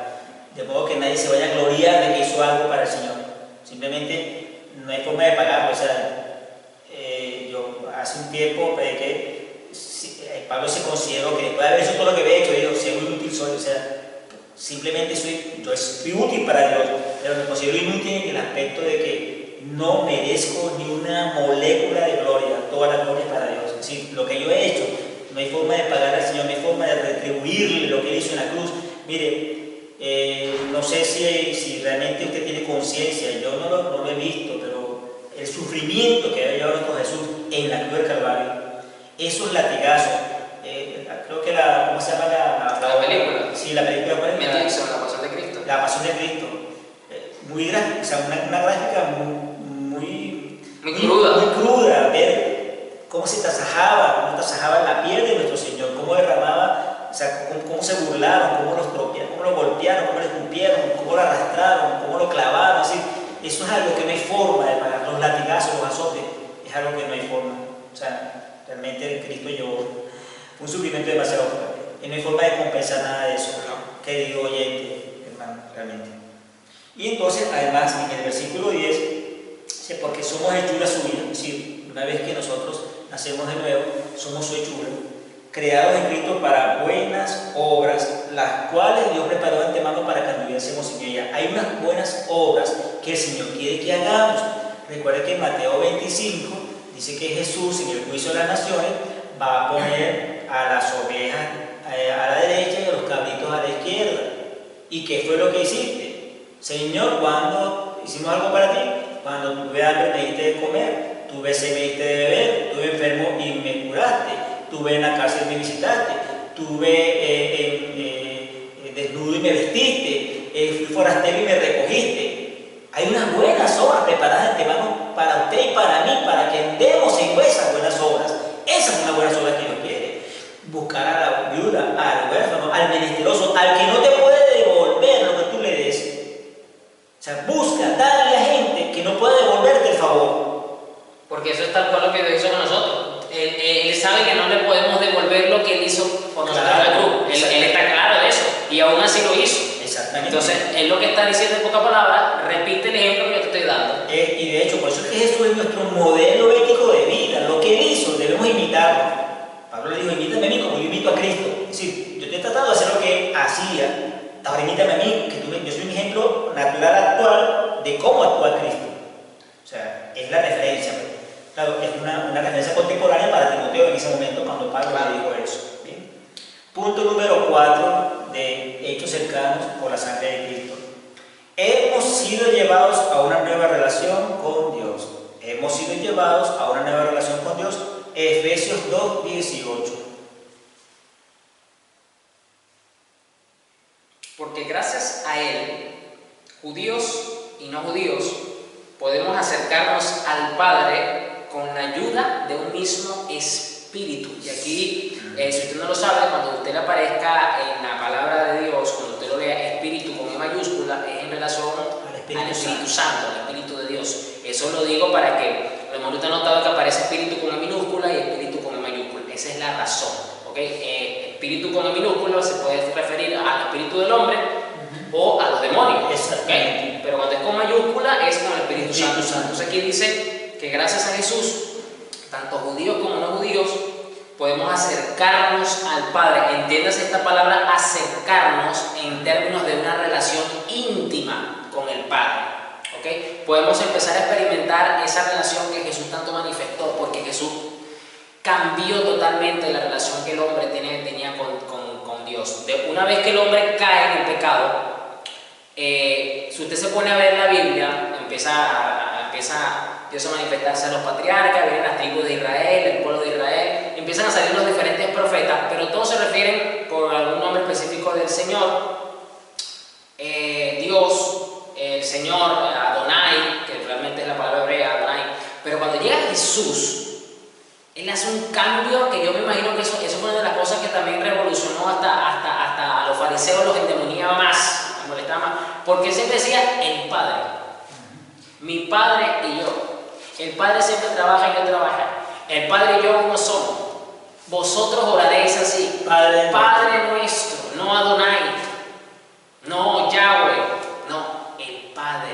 de modo que nadie se vaya a gloriar de que hizo algo para el Señor. Simplemente no hay forma de pagarlo. O sea, yo hace un tiempo que Pablo se consideró que después de haber hecho todo lo que había hecho, yo soy muy útil soy, o sea, simplemente yo soy útil para Dios, pero me considero inútil en el aspecto de que no merezco ni una molécula de gloria, toda la gloria es para Dios. Es decir, lo que yo he hecho, no hay forma de pagar al Señor, no hay forma de retribuirle lo que Él hizo en la cruz. Mire, no sé si realmente usted tiene conciencia, yo no lo he visto, pero el sufrimiento que había llevado nuestro Jesús en la cruz del Calvario, esos latigazos, creo que ¿cómo se llama la película? Sí, la película, ¿cuál es? La Pasión de Cristo. La Pasión de Cristo. Muy gráfica, o sea, una gráfica muy cruda, ver cómo se tasajaba la piel de nuestro Señor, cómo derramaba, o sea, cómo se burlaron, cómo los tropearon, cómo lo golpearon, cómo le escupieron, cómo lo arrastraron, cómo lo clavaron. Así, eso es algo que no hay forma de pagar. Los latigazos, los azotes, es algo que no hay forma. O sea, realmente Cristo llevó un sufrimiento demasiado fuerte. Y no hay forma de compensar nada de eso, ¿no? Querido oyente, hermano, realmente. Y entonces, además, en el versículo 10, dice, porque somos hechura suya, es decir, una vez que nosotros nacemos de nuevo, somos su hechura, creados en Cristo para buenas obras, las cuales Dios preparó de antemano para que anduviésemos en ellas. Hay unas buenas obras que el Señor quiere que hagamos. Recuerden que en Mateo 25 dice que Jesús, en el juicio de las naciones, va a poner a las ovejas a la derecha y a los cabritos a la izquierda. ¿Y qué fue lo que hiciste? Señor, ¿cuándo hicimos algo para ti? Cuando tuve hambre, me diste de comer, tuve sed, me diste de beber, tuve enfermo y me curaste, tuve en la cárcel y me visitaste, tuve desnudo y me vestiste, fui forastero y me recogiste. Hay unas buenas obras preparadas de antemano para usted y para mí, para que andemos en esas buenas obras. Esas son las buenas obras que Dios quiere. Buscar a la viuda, al huérfano, al menesteroso, al que no te puede devolver lo que tú le des. O sea, busca darle a gente que no puede devolverte el favor. Porque eso es tal cual lo que Dios hizo con nosotros. Él sabe que no le podemos devolver lo que Él hizo por nosotros en la cruz. Él está claro de eso. Y aún así lo hizo. Exactamente. Entonces, Él lo que está diciendo en pocas palabras, repite el ejemplo que yo te estoy dando. Y de hecho, por eso es que Jesús es nuestro modelo ético de vida. Lo que Él hizo, debemos imitarlo. Pablo le dijo, imítame a mí como yo imito a Cristo. Es decir, yo te he tratado de hacer lo que Él hacía. Ahora imítame a mí, que yo soy un ejemplo natural actual de cómo actúa Cristo. O sea, es la referencia. Claro, es una referencia contemporánea para Timoteo en ese momento cuando Pablo le dijo eso. ¿Bien? Punto número 4 de hechos cercanos por la sangre de Cristo. Hemos sido llevados a una nueva relación con Dios. Hemos sido llevados a una nueva relación con Dios. Efesios 2:18. Porque gracias a Él, judíos y no judíos, podemos acercarnos al Padre con la ayuda de un mismo espíritu. Y aquí, si usted no lo sabe, cuando usted le aparezca en la palabra de Dios, cuando usted lo lea espíritu con E mayúscula, es en relación al Espíritu Santo, al Espíritu de Dios. Eso lo digo para que, a lo mejor usted ha notado que aparece espíritu con E minúscula y espíritu con E mayúscula. Esa es la razón. ¿Okay? Espíritu con E minúscula se puede referir al espíritu del hombre o a los demonios. ¿Okay? Pero cuando es con mayúscula es con el Espíritu Santo. Entonces aquí dice que gracias a Jesús, tanto judíos como no judíos, podemos acercarnos al Padre. Entiéndase esta palabra acercarnos en términos de una relación íntima con el Padre. ¿Okay? Podemos empezar a experimentar esa relación que Jesús tanto manifestó, porque Jesús cambió totalmente la relación que el hombre tenía con Dios. Una vez que el hombre cae en el pecado, si usted se pone a ver la Biblia, empieza Dios a manifestarse a los patriarcas, vienen las tribus de Israel, el pueblo de Israel, empiezan a salir los diferentes profetas, pero todos se refieren por algún nombre específico del Señor. Dios, el Señor, Adonai, que realmente es la palabra hebrea, Adonai. Pero cuando llega Jesús, Él hace un cambio que yo me imagino que eso fue una de las cosas que también revolucionó hasta a los fariseos, los endemoniaba más, los molestaba más, porque Él siempre decía el Padre, mi Padre y yo. El Padre siempre trabaja y yo trabajo. El Padre y yo uno somos. Vosotros oraréis así, Padre nuestro, no Adonai, no Yahweh, no, el Padre.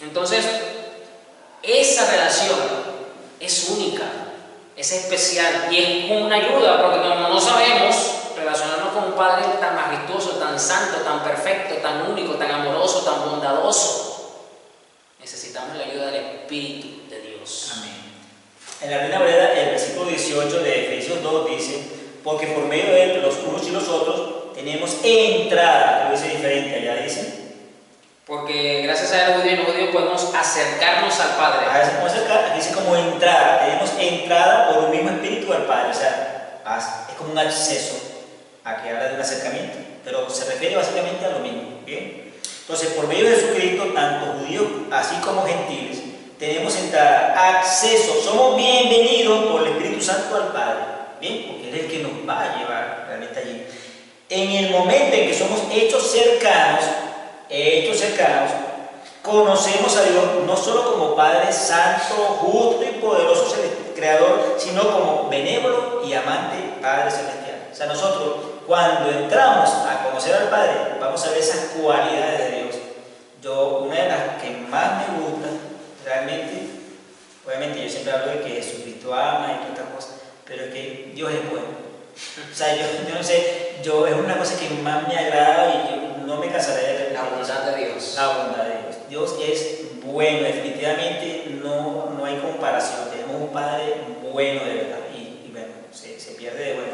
Entonces, esa relación es única, es especial y es una ayuda, porque como no sabemos relacionarnos con un Padre tan majestuoso, tan santo, tan perfecto, tan único, tan amoroso, tan bondadoso, necesitamos la ayuda del Espíritu de Dios. Amén. En la Reina Valera, el versículo 18 de Efesios 2 dice: porque por medio de Él, los unos y los otros, tenemos entrada. Lo dice diferente, allá dice. Porque gracias a los judíos y los judíos podemos acercarnos al Padre. A veces podemos acercar, dice como entrada. Tenemos entrada por un mismo espíritu al Padre. O sea, es como un acceso a que habla de un acercamiento, pero se refiere básicamente a lo mismo. ¿Bien? Entonces, por medio de Jesucristo, tanto judíos así como gentiles, tenemos entrada, acceso, somos bienvenidos por el Espíritu Santo al Padre. ¿Bien? Porque Él es el que nos va a llevar realmente allí. En el momento en que somos hechos cercanos, conocemos a Dios no solo como Padre Santo, justo y poderoso Creador, sino como benévolo y amante Padre Celestial. O sea, nosotros cuando entramos a conocer al Padre, vamos a ver esas cualidades de Dios. Una de las que más me gusta, realmente, obviamente yo siempre hablo de que Jesucristo ama y todas estas cosas, pero es que Dios es bueno. O sea, yo no sé, es una cosa que más me agrada y yo no me cansaré de repetir. La bondad de Dios. La bondad de Dios. Dios es bueno, definitivamente no hay comparación. Tenemos un Padre bueno de verdad y bueno, se pierde de bueno.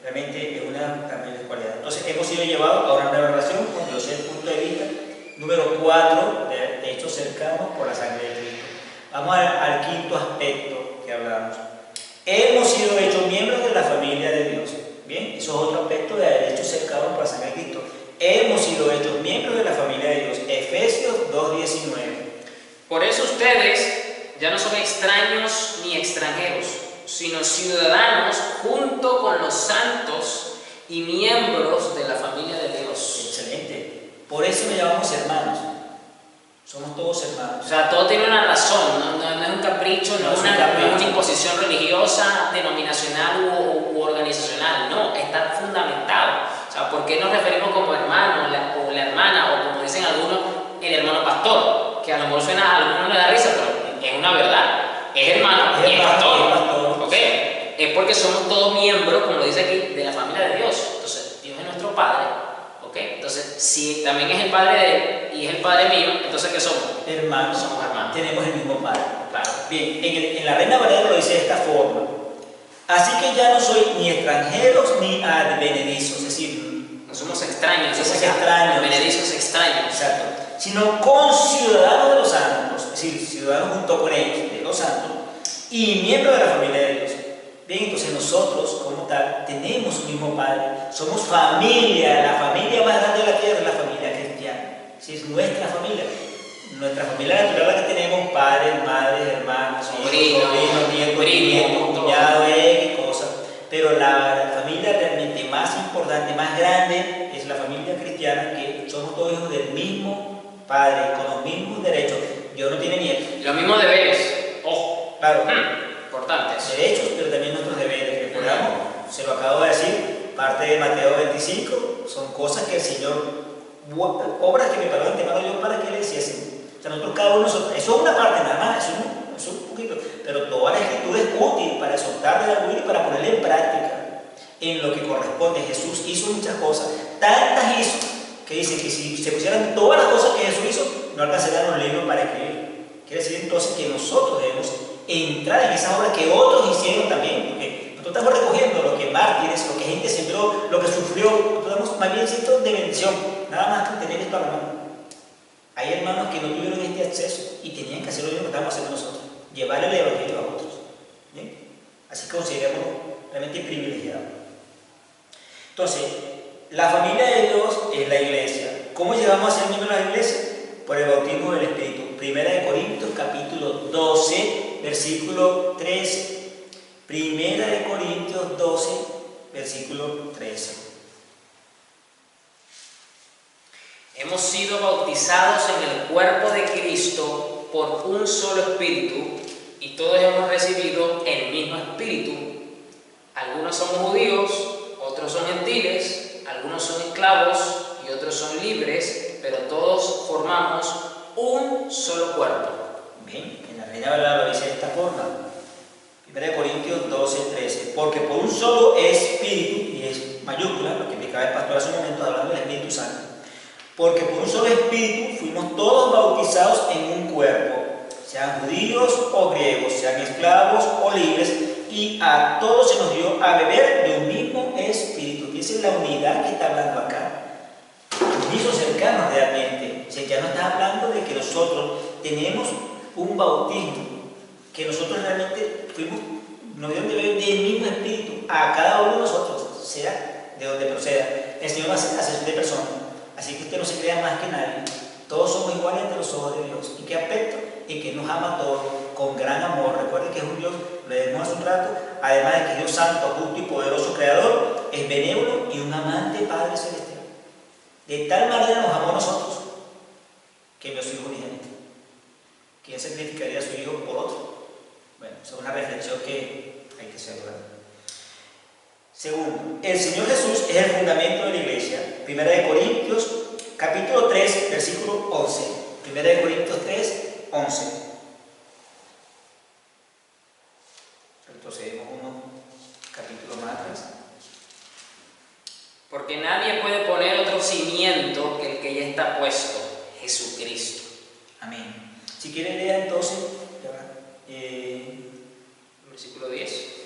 Realmente es una también de cualidad. Entonces hemos sido llevados a una nueva relación con Dios desde el punto de vista número 4 de hechos cercanos por la sangre de Cristo. Vamos al quinto aspecto que hablamos. Hemos sido hechos miembros de la familia de Dios. Bien, eso es otro aspecto de haber hecho cercanos por la sangre de Cristo. Hemos sido hechos miembros de la familia de Dios. Efesios 2:19. Por eso ustedes ya no son extraños ni extranjeros, sino ciudadanos junto con los santos y miembros de la familia de Dios. Excelente. Por eso nos llamamos hermanos. Somos todos hermanos. O sea, todo tiene una razón, no es un capricho, no es una imposición religiosa, denominacional u organizacional, no, está fundamentado. O sea, ¿por qué nos referimos como hermano o la hermana, o como dicen algunos, el hermano pastor? Que a lo mejor suena, a algunos le da risa, pero es una verdad. Es hermano y es pastor. ¿Ok? Es porque somos todos miembros, como dice aquí, de la familia de Dios. Entonces, Dios es nuestro Padre. ¿Ok? Entonces, si también es el Padre de él y es el Padre mío, entonces ¿qué somos? Hermanos. Somos hermanos. Tenemos el mismo Padre. Claro. Bien, en la Reina Valera lo dice de esta forma. Así que ya no soy ni extranjeros ni advenedizos, es decir, No somos extraños. Somos extraños. Advenedizos extraños. exacto, sino conciudadanos de los santos, es decir, ciudadanos junto con ellos, de los santos, y miembros de la familia de Dios. Bien, entonces nosotros, como tal, tenemos un mismo Padre, somos familia, la familia más grande de la tierra es la familia cristiana, es nuestra familia. Nuestra familia natural la que tenemos, padres, madres, hermanos, sobrinos, nietos, cuñados, y cosas. Pero la familia realmente más importante, más grande, es la familia cristiana, que somos todos hijos del mismo Padre, con los mismos derechos. Dios no tiene nietos. Los mismos deberes. Ojo. Claro. Importantes. Derechos, pero también nuestros deberes. Recordamos, se lo acabo de decir, parte de Mateo 25, son cosas que el Señor, obras que me pagó antemano yo para que le hiciesen. O sea, nosotros cada uno, eso es una parte nada más, eso es un poquito, pero toda la escritura es útil para exhortar, redarguir y para ponerla en práctica en lo que corresponde. Jesús hizo muchas cosas, tantas hizo, que dice que si se pusieran todas las cosas que Jesús hizo, no alcanzarían los libros para escribir. Quiere decir entonces que nosotros debemos entrar en esa obra que otros hicieron también, porque nosotros estamos recogiendo lo que mártires, lo que gente sembró, lo que sufrió, nosotros damos más bien cientos de bendición, nada más que tener esto a la mano. Hay hermanos que no tuvieron este acceso y tenían que hacer lo mismo que estamos haciendo nosotros, llevarle el evangelio a otros. ¿Bien? Así que consideramos realmente privilegiados. Entonces, la familia de Dios es la iglesia. ¿Cómo llegamos a ser miembros de la iglesia? Por el bautismo del Espíritu. Primera de Corintios, capítulo 12, versículo 13. Primera de Corintios 12, versículo 13. Hemos sido bautizados en el cuerpo de Cristo por un solo Espíritu y todos hemos recibido el mismo Espíritu. Algunos somos judíos, otros son gentiles, algunos son esclavos y otros son libres, pero todos formamos un solo cuerpo. Bien, en la Reina Valera lo dice de esta forma. 1 Corintios 12, 13. Porque por un solo Espíritu, y es mayúscula, lo que explicaba el pastor hace un momento hablando del Espíritu Santo. Porque por un solo Espíritu fuimos todos bautizados en un cuerpo, sean judíos o griegos, sean esclavos o libres, y a todos se nos dio a beber de un mismo Espíritu. Fíjense la unidad que está hablando acá. Mismos cercanos realmente. O sea, ya no está hablando de que nosotros tenemos un bautismo, que nosotros realmente nos dieron de beber del mismo Espíritu a cada uno de nosotros, sea de donde proceda. El Señor hace acepción de personas. Así que usted no se crea más que nadie. Todos somos iguales ante los ojos de Dios. ¿Y qué aspecto? En que nos ama a todos con gran amor. Recuerden que es un Dios, lo dijimos hace un rato, además de que es Dios santo, justo y poderoso creador, es benévolo y un amante Padre celestial. De tal manera nos amó a nosotros que envió a su Hijo unigénito. ¿Quién sacrificaría a su Hijo por otro? Bueno, esa es una reflexión que hay que hacer, ¿verdad? Segundo, el Señor Jesús es el fundamento de la iglesia. Primera de Corintios, capítulo 3, versículo 11. Primera de Corintios 3, 11. Retrocedemos unos capítulos más atrás. Porque nadie puede poner otro cimiento que el que ya está puesto, Jesucristo. Amén. Si quieren leer entonces, ya va. Versículo 10.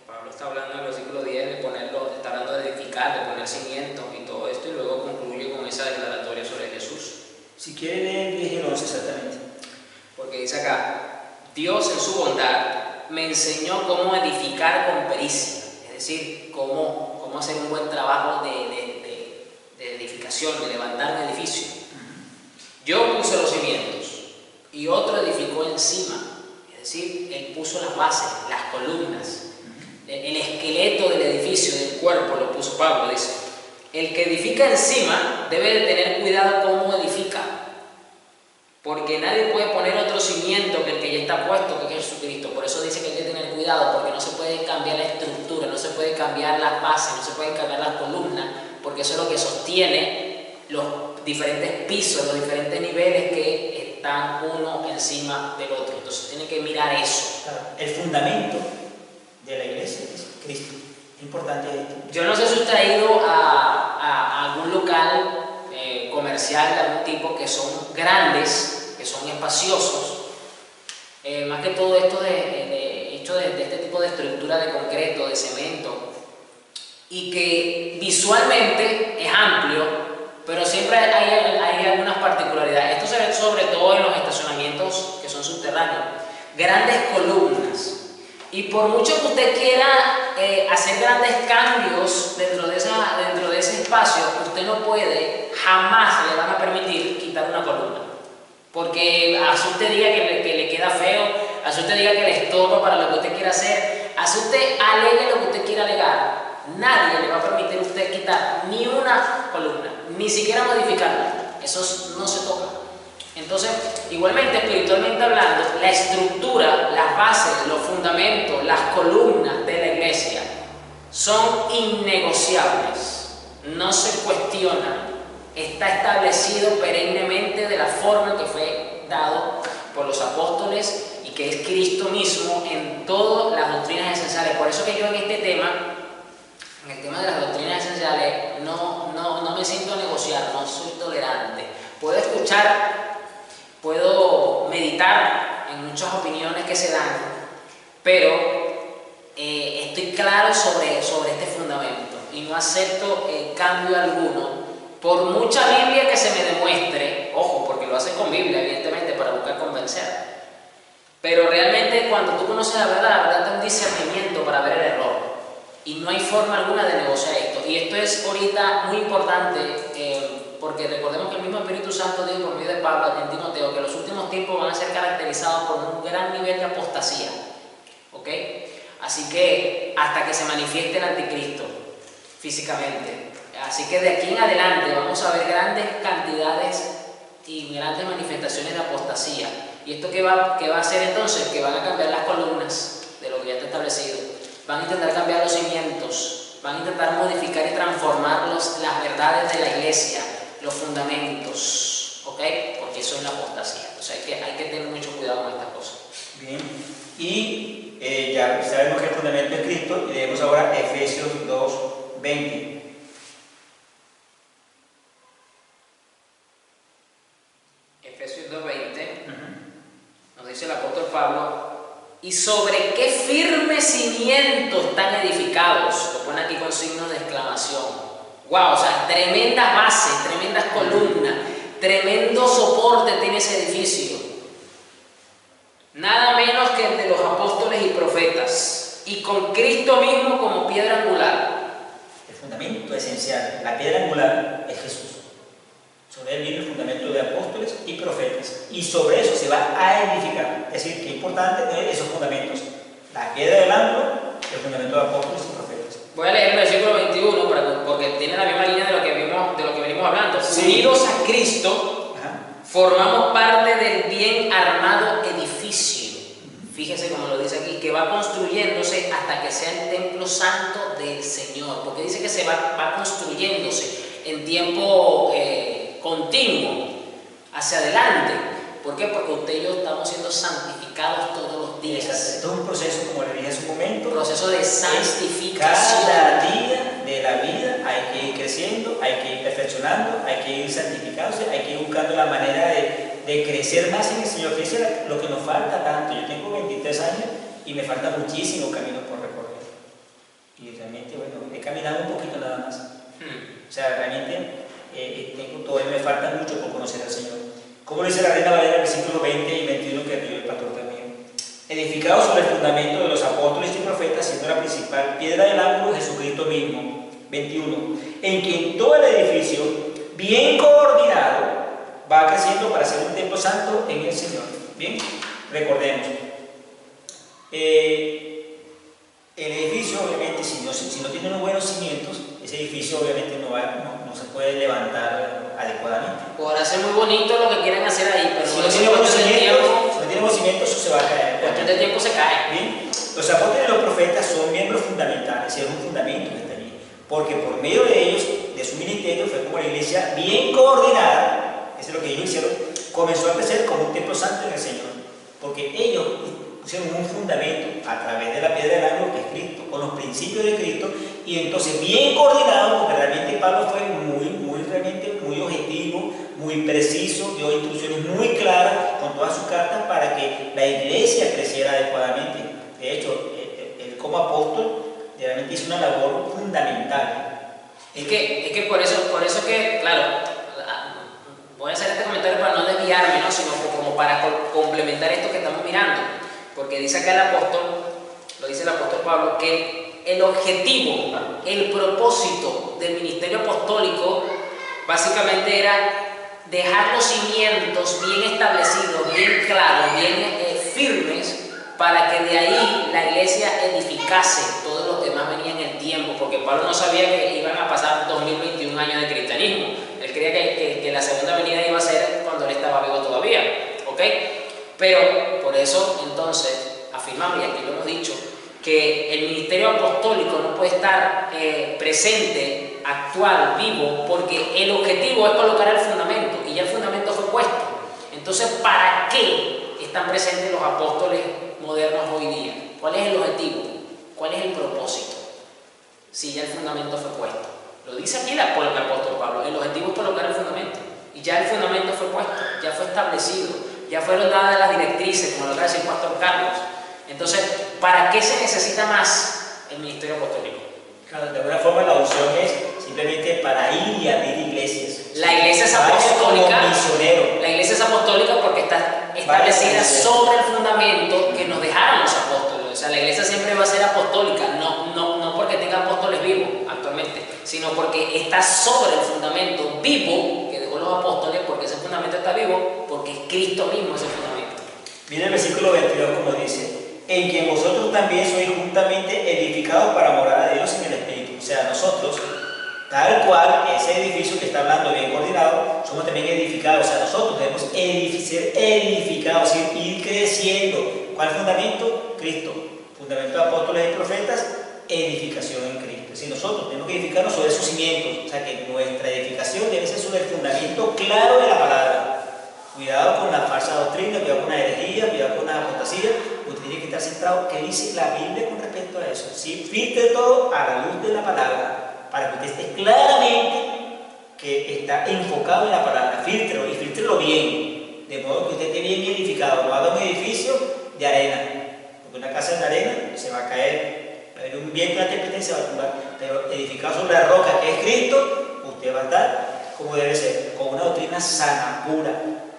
Pablo está hablando en el versículo 10 de ponerlo, está hablando de edificar, de poner cimientos y todo esto, y luego concluye con esa declaratoria sobre Jesús. Si quiere leer 10 y el 11 exactamente. Porque dice acá, Dios en su bondad me enseñó cómo edificar con pericia, es decir, cómo hacer un buen trabajo de edificación, de levantar un edificio. Yo puse los cimientos y otro edificó encima, es decir, él puso las bases, las columnas, el esqueleto del edificio, del cuerpo, lo puso Pablo, dice. El que edifica encima debe de tener cuidado cómo edifica, porque nadie puede poner otro cimiento que el que ya está puesto, que es Jesucristo. Por eso dice que hay que tener cuidado, porque no se puede cambiar la estructura, no se puede cambiar las bases, no se pueden cambiar las columnas, porque eso es lo que sostiene los diferentes pisos, los diferentes niveles que están uno encima del otro. Entonces tiene que mirar eso. Claro, el fundamento de la iglesia es Cristo. Es importante esto. Yo no sé si usted ha ido a algún local comercial de algún tipo que son grandes, que son espaciosos, más que todo esto hecho de este tipo de estructura de concreto, de cemento, y que visualmente es amplio, pero siempre hay algunas particularidades. Esto se ve sobre todo en los estacionamientos que son subterráneos, grandes columnas. Y por mucho que usted quiera hacer grandes cambios dentro de ese espacio, usted no puede, jamás le van a permitir quitar una columna. Porque así usted diga que le queda feo, así usted diga que le estorba para lo que usted quiera hacer, así usted alegue lo que usted quiera alegar, nadie le va a permitir a usted quitar ni una columna, ni siquiera modificarla. Eso no se toca. Entonces, igualmente, espiritualmente hablando, la estructura, las bases, los fundamentos, las columnas de la iglesia son innegociables, no se cuestionan, está establecido perennemente de la forma en que fue dado por los apóstoles y que es Cristo mismo en todas las doctrinas esenciales. Por eso que yo en este tema, en el tema de las doctrinas esenciales, no me siento a negociar, no soy tolerante. Puedo escuchar, puedo meditar en muchas opiniones que se dan, pero estoy claro sobre este fundamento y no acepto cambio alguno por mucha Biblia que se me demuestre. Ojo, porque lo hacen con Biblia, evidentemente, para buscar convencer. Pero realmente cuando tú conoces la verdad te da un discernimiento para ver el error y no hay forma alguna de negociar esto. Y esto es ahorita muy importante, porque recordemos que el mismo Espíritu Santo dijo por medio de Pablo en Timoteo que los últimos tiempos van a ser caracterizados por un gran nivel de apostasía, ¿ok? Así que hasta que se manifieste el anticristo físicamente. Así que de aquí en adelante vamos a ver grandes cantidades y grandes manifestaciones de apostasía. ¿Y esto qué va a hacer entonces? Que van a cambiar las columnas de lo que ya está establecido, van a intentar cambiar los cimientos, van a intentar modificar y transformar las verdades de la iglesia, los fundamentos, ¿ok? Porque eso es la apostasía. O sea, hay que tener mucho cuidado con estas cosas. Bien, y ya sabemos que el fundamento es Cristo y leemos ahora Efesios 2:20. Efesios 2:20 nos dice el apóstol Pablo: ¿y sobre qué firme cimiento están edificados? Lo pone aquí con signos de exclamación. ¡Wow! O sea, tremendas bases, tremendas columnas, tremendo soporte tiene ese edificio. Nada menos que el de los apóstoles y profetas, y con Cristo mismo como piedra angular. El fundamento esencial, la piedra angular es Jesús. Sobre él viene el fundamento de apóstoles y profetas, y sobre eso se va a edificar. Es decir, que es importante tener esos fundamentos: la piedra del ángulo, el fundamento de apóstoles y profetas. Voy a leer el versículo 21 porque tiene la misma línea de lo que venimos hablando. Sí. Unidos a Cristo, formamos parte del bien armado edificio. Fíjese cómo lo dice aquí, que va construyéndose hasta que sea el templo santo del Señor. Porque dice que se va construyéndose en tiempo continuo, hacia adelante. ¿Por qué? Porque usted y yo estamos siendo santificados todos los días. Esto es un proceso, como le dije hace un momento, un proceso de santificación. Cada día de la vida hay que ir creciendo, hay que ir perfeccionando, hay que ir santificándose, hay que ir buscando la manera de crecer más en el Señor, que es lo que nos falta tanto. Yo tengo 23 años y me falta muchísimo camino por recorrer. Y realmente, bueno, he caminado un poquito nada más. O sea, realmente todavía me falta mucho por conocer al Señor. Como lo dice la Reina Valera en el versículo 20 y 21 que leyó el pastor también. Edificado sobre el fundamento de los apóstoles y profetas, siendo la principal piedra del ángulo Jesucristo mismo. 21. En quien todo el edificio, bien coordinado, va creciendo para ser un templo santo en el Señor. Bien, recordemos. El edificio, obviamente, si no tiene unos buenos cimientos, ese edificio obviamente no se puede levantar adecuadamente. Podrá ser muy bonito lo que quieran hacer ahí, pero si no tiene buenos cimientos, eso se va a caer. Cuestión de tiempo se cae. Bien, los apóstoles y los profetas son miembros fundamentales, es un fundamento que está allí, porque por medio de ellos, de su ministerio, fue como la iglesia bien coordinada, eso es lo que ellos hicieron, comenzó a crecer como un templo santo en el Señor, porque ellos pusieron un fundamento a través de la piedra del ángulo que es Cristo, con los principios de Cristo, y entonces bien coordinado, porque realmente Pablo fue realmente muy objetivo, muy preciso, dio instrucciones muy claras con todas sus cartas para que la iglesia creciera adecuadamente. De hecho, él como apóstol realmente hizo una labor fundamental. Es que por eso que, claro, voy a hacer este comentario para no desviarme, ¿no? Sino como para complementar esto que estamos mirando. Porque dice acá el apóstol, lo dice el apóstol Pablo, que el objetivo, el propósito del ministerio apostólico básicamente era dejar los cimientos bien establecidos, bien claros, bien firmes, para que de ahí la iglesia edificase. Todos los demás venían en el tiempo, porque Pablo no sabía que iban a pasar 2021 años de cristianismo. Él creía que la segunda venida iba a ser cuando él estaba vivo todavía, ¿ok? Pero por eso entonces afirmamos, y aquí lo hemos dicho, que el ministerio apostólico no puede estar presente, actual, vivo, porque el objetivo es colocar el fundamento, y ya el fundamento fue puesto. Entonces, ¿para qué están presentes los apóstoles modernos hoy día? ¿Cuál es el objetivo? ¿Cuál es el propósito? Si ya el fundamento fue puesto. Lo dice aquí el apóstol Pablo, el objetivo es colocar el fundamento, y ya el fundamento fue puesto, ya fue establecido, ya fueron dadas las directrices, como lo acaba de decir el pastor Carlos. Entonces, ¿para qué se necesita más el ministerio apostólico? Claro, de alguna forma la opción es simplemente para ir y abrir iglesias. La iglesia es apostólica. La iglesia es apostólica porque está establecida sobre el fundamento que nos dejaron los apóstoles. O sea, la iglesia siempre va a ser apostólica, no porque tenga apóstoles vivos actualmente, sino porque está sobre el fundamento vivo que dejó los apóstoles, porque ese fundamento está vivo, porque es Cristo mismo ese fundamento. Mira el versículo 22 como dice: en quien vosotros también sois juntamente edificados para morada de Dios en el Espíritu. O sea, nosotros, tal cual, ese edificio que está hablando bien coordinado, somos también edificados. O sea, nosotros debemos ser edificados, ir creciendo. ¿Cuál fundamento? Cristo. Fundamento de apóstoles y profetas, edificación en Cristo. Es decir, nosotros tenemos que edificarnos sobre esos cimientos. O sea, que nuestra edificación debe ser sobre el fundamento claro de la palabra. Cuidado con la falsa doctrina, cuidado con la herejía, cuidado con la apostasía. Usted tiene que estar centrado. ¿Qué dice la Biblia con respecto a eso? ¿Sí? Filtre todo a la luz de la palabra, para que usted esté claramente que está enfocado en la palabra. Fíltrelo y fíltrelo bien, de modo que usted esté bien edificado. No haga un edificio de arena, porque una casa de arena se va a caer, va a haber un viento, una tempestad y se va a tumbar. Pero edificado sobre la roca que es Cristo, usted va a estar como debe ser, con una doctrina sana, pura.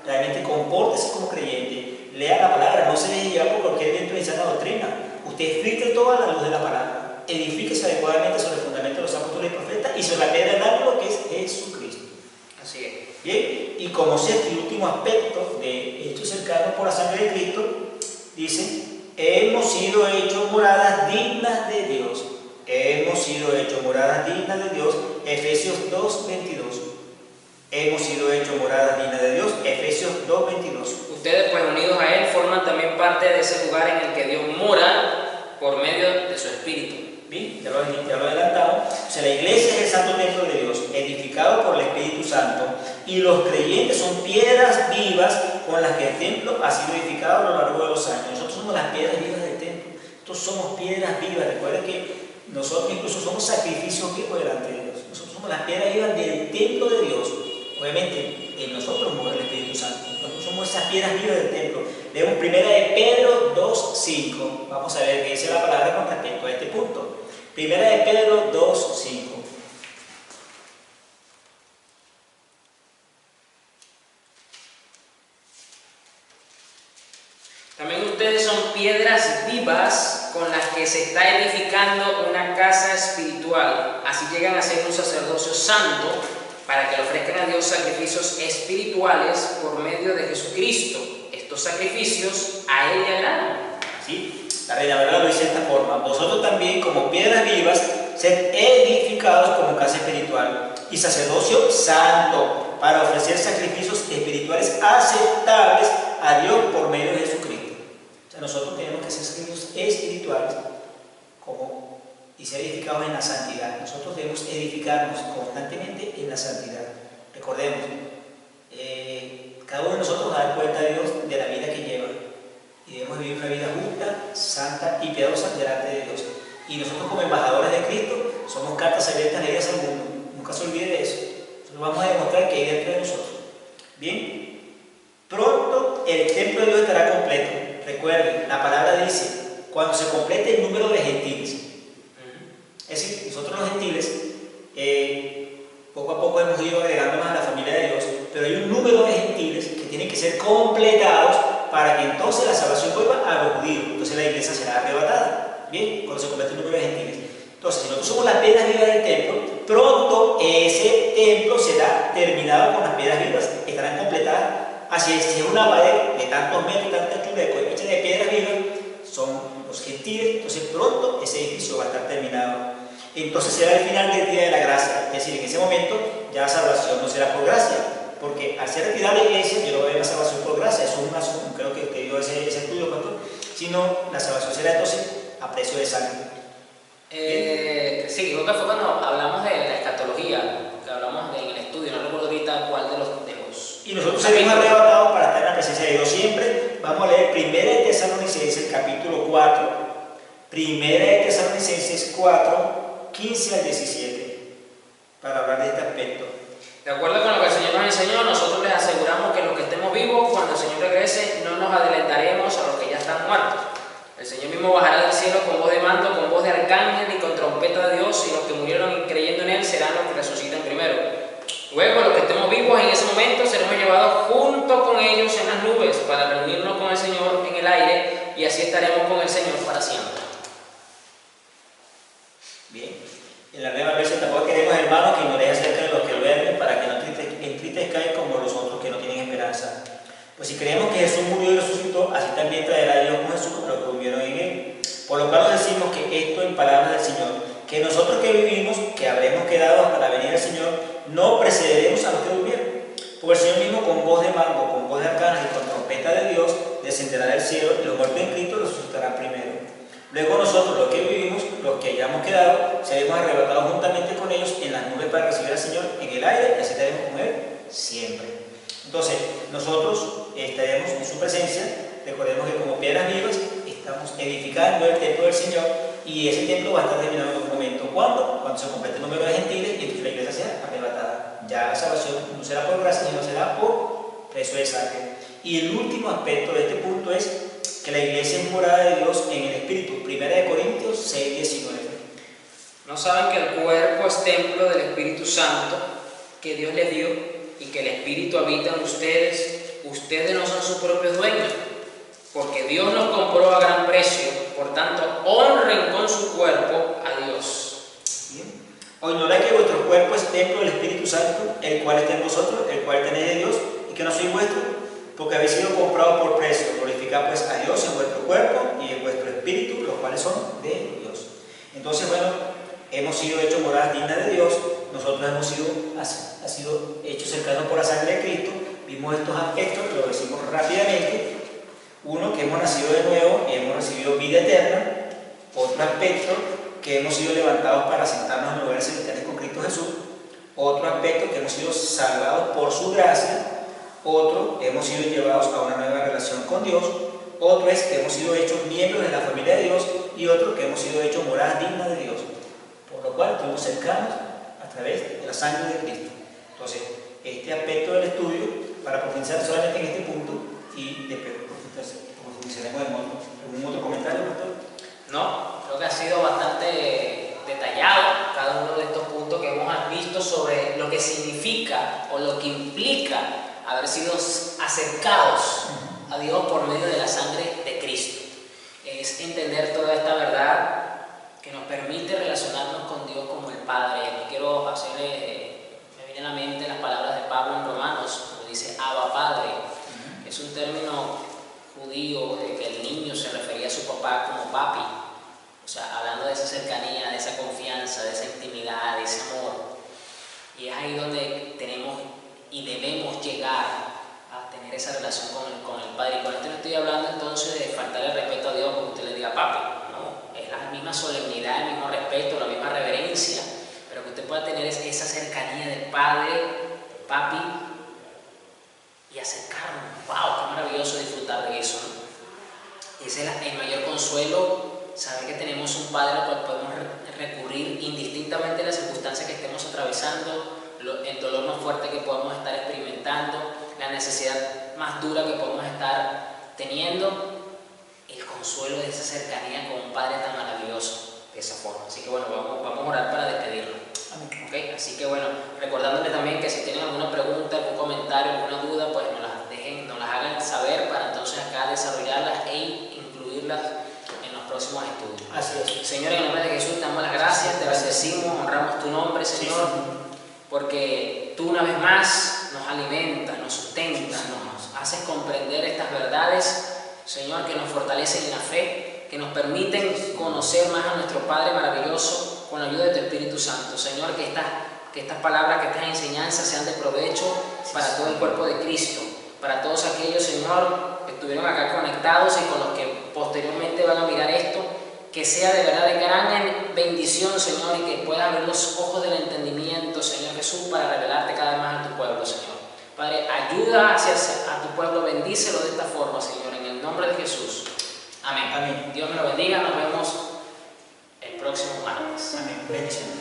Realmente compórtese como creyente, lea la palabra, no se deje llevar por cualquier viento de sana doctrina. Usted filtre toda la luz de la palabra, edifíquese adecuadamente sobre el fundamento de los apóstoles y profetas y sobre la piedra del ángulo que es Jesucristo. Así es. Bien, y como sexto y último aspecto de hechos cercanos por la sangre de Cristo, dice: hemos sido hechos moradas dignas de Dios. Hemos sido hechos moradas dignas de Dios. Efesios 2:22. Hemos sido hechos moradas dignas de Dios. Efesios 2:22. Ustedes, pues unidos a Él, forman también parte de ese lugar en el que Dios mora por medio de su Espíritu. Bien, ya lo adelantamos. O sea, la iglesia es el santo templo de Dios, edificado por el Espíritu Santo, y los creyentes son piedras vivas con las que el templo ha sido edificado a lo largo de los años. Nosotros somos las piedras vivas del templo. Nosotros somos piedras vivas. Recuerden que nosotros incluso somos sacrificios vivos delante de Dios. Nosotros somos las piedras vivas del templo de Dios. Obviamente, en nosotros mora el Espíritu Santo. Nosotros somos esas piedras vivas del templo. Leemos 1 de Pedro 2:5. Vamos a ver qué dice la palabra con respecto a este punto. 1 de Pedro 2:5. También ustedes son piedras vivas con las que se está edificando una casa espiritual. Así llegan a ser un sacerdocio santo para que le ofrezcan a Dios sacrificios espirituales por medio de Jesucristo. Estos sacrificios a Él le agradan. ¿Sí? La Reina Valera lo dice de esta forma: vosotros también, como piedras vivas, sed edificados como casa espiritual y sacerdocio santo para ofrecer sacrificios espirituales aceptables a Dios por medio de Jesucristo. O sea, nosotros tenemos que ser sacrificios espirituales y ser edificados en la santidad. Nosotros debemos edificarnos constantemente en la santidad. Recordemos, cada uno de nosotros da cuenta de Dios de la vida que lleva y debemos vivir una vida justa, santa y piadosa delante de Dios. Y nosotros, como embajadores de Cristo, somos cartas abiertas leídas al mundo. Nunca se olvide de eso. Nosotros vamos a demostrar que hay dentro de nosotros. Bien, pronto el templo de Dios estará completo. Recuerden, la palabra dice: cuando se complete el número de gentiles. Es decir, nosotros los gentiles poco a poco hemos ido agregándonos a la familia de Dios, pero hay un número de gentiles que tienen que ser completados para que entonces la salvación vuelva a los judíos. Entonces la iglesia será arrebatada. Bien, cuando se complete el número de gentiles. Entonces, si nosotros somos las piedras vivas del templo, pronto ese templo será terminado con las piedras vivas, estarán completadas. Así es, si es una pared de tantos metros, tanta altura, hecha de piedras vivas, son los gentiles. Entonces pronto ese edificio va a estar terminado. Entonces será el final del día de la gracia. Es decir, en ese momento ya la salvación no será por gracia, porque al ser retirada la iglesia, yo no voy a ver la salvación por gracia. Eso es un creo que usted dio ese estudio, pastor. Sino la salvación será entonces a precio de sangre. Sí, creo que fue cuando hablamos de la escatología, que hablamos en el estudio, no recuerdo ahorita cuál de los y nosotros seremos arrebatados para estar en la presencia de Dios siempre. Vamos a leer 1 de Tesalonicenses capítulo 4, 1 de Tesalonicenses 4, 15 al 17, para hablar de este aspecto. De acuerdo con lo que el Señor nos enseñó, nosotros les aseguramos que los que estemos vivos, cuando el Señor regrese, no nos adelantaremos a los que ya están muertos. El Señor mismo bajará del cielo con voz de mando, con voz de arcángel y con trompeta de Dios, y los que murieron creyendo en Él serán los que resucitan primero. Luego, los que estemos vivos en ese momento seremos llevados junto con ellos en las nubes para reunirnos con el Señor en el aire, y así estaremos con el Señor para siempre. Bien, en la nueva versión tampoco queremos, hermanos, que ignoréis acerca de los que duermen, para que no entristezcáis como los otros que no tienen esperanza. Pues si creemos que Jesús murió y resucitó, así también traerá Dios con Jesús a los que durmieron en Él. Por lo cual decimos que esto en palabras del Señor, que nosotros que vivimos, que habremos quedado hasta la venida del Señor, no precederemos a los que durmieron. Porque el Señor mismo, con voz de mando, con voz de arcángel y con trompeta de Dios, descenderá del cielo, y los muertos en Cristo resucitarán primero. Luego nosotros, los que vivimos, los que hayamos quedado, seremos arrebatados juntamente con ellos en las nubes para recibir al Señor en el aire, y así estaremos con Él siempre. Entonces, nosotros estaremos en su presencia. Recordemos que como piedras vivas estamos edificando el templo del Señor, y ese templo va a estar terminado en un momento. ¿Cuándo? Cuando se complete el número de gentiles y entonces la iglesia sea arrebatada. Ya la salvación no será por gracia, sino será por precio de sangre. Y el último aspecto de este punto es que la iglesia es morada de Dios en el Espíritu. 1 Corintios 6, 19. ¿No saben que el cuerpo es templo del Espíritu Santo que Dios les dio y que el Espíritu habita en ustedes? Ustedes no son sus propios dueños, porque Dios los compró a gran precio. Por tanto, honren con su cuerpo a Dios. Bien. ¿O ignoráis que vuestro cuerpo es templo del Espíritu Santo, el cual está en vosotros, el cual tenéis de Dios, y que no sois vuestro? Porque habéis sido comprados por precio. Glorificad pues a Dios en vuestro cuerpo y en vuestro espíritu, los cuales son de Dios. Entonces, bueno, hemos sido hechos moradas dignas de Dios. Nosotros hemos sido hechos cercanos por la sangre de Cristo. Vimos estos aspectos, lo decimos rápidamente. Uno, que hemos nacido de nuevo y hemos recibido vida eterna. Otro aspecto, que hemos sido levantados para sentarnos en lugares celestiales con Cristo Jesús. Otro aspecto, que hemos sido salvados por su gracia. Otro, hemos sido llevados a una nueva relación con Dios. Otro es que hemos sido hechos miembros de la familia de Dios. Y otro, que hemos sido hechos moradas dignas de Dios, por lo cual estamos cercanos a través de la sangre de Cristo. Entonces, este aspecto del estudio, para profundizar solamente en este punto, y después profundizaremos en algún otro comentario, pastor. No, creo que ha sido bastante detallado cada uno de estos puntos que hemos visto sobre lo que significa o lo que implica haber sido acercados a Dios por medio de la sangre de Cristo. Es entender toda esta verdad que nos permite relacionarnos con Dios como el Padre. Y quiero hacerle, me viene a la mente las palabras de Pablo en Romanos, cuando dice Abba Padre, que es un término judío de que el niño se refería a su papá como papi, o sea, hablando de esa cercanía, de esa confianza, de esa intimidad, de ese amor. Y es ahí donde tenemos y debemos llegar a tener esa relación con el Padre. Y con esto no estoy hablando entonces de faltarle respeto a Dios porque usted le diga papi, no, es la misma solemnidad, el mismo respeto, la misma reverencia, pero que usted pueda tener esa cercanía del Padre, papi, y acercarnos. ¡Wow! ¡Qué maravilloso disfrutar de eso! ¿No? Ese es el mayor consuelo, saber que tenemos un Padre al cual podemos recurrir indistintamente de las circunstancias que estemos atravesando, el dolor más fuerte que podemos estar experimentando, la necesidad más dura que podemos estar teniendo, el consuelo de esa cercanía con un Padre tan maravilloso de esa forma. Así que bueno, vamos a orar para despedirlo. ¿Okay? Así que bueno, recordándole también que si tienen alguna pregunta, algún comentario, alguna duda, pues nos las hagan saber para entonces acá desarrollarlas e incluirlas en los próximos estudios. Así es. Señor, en el nombre de Jesús te damos las gracias, te bendecimos, honramos tu nombre, Señor, porque tú una vez más nos alimentas, nos sustentas, nos haces comprender estas verdades, Señor, que nos fortalecen en la fe, que nos permiten conocer más a nuestro Padre maravilloso con la ayuda de tu Espíritu Santo. Señor, que estas palabras, que estas enseñanzas sean de provecho para todo el cuerpo de Cristo, para todos aquellos, Señor, que estuvieron acá conectados y con los que posteriormente van a mirar esto, que sea de verdad de gran bendición, Señor, y que pueda abrir los ojos del entendimiento, Señor Jesús, para revelarte cada vez más a tu pueblo, Señor. Padre, ayuda a tu pueblo, bendícelo de esta forma, Señor, en el nombre de Jesús. Amén. Amén. Dios me lo bendiga, nos vemos el próximo martes. Amén. Bendiciones.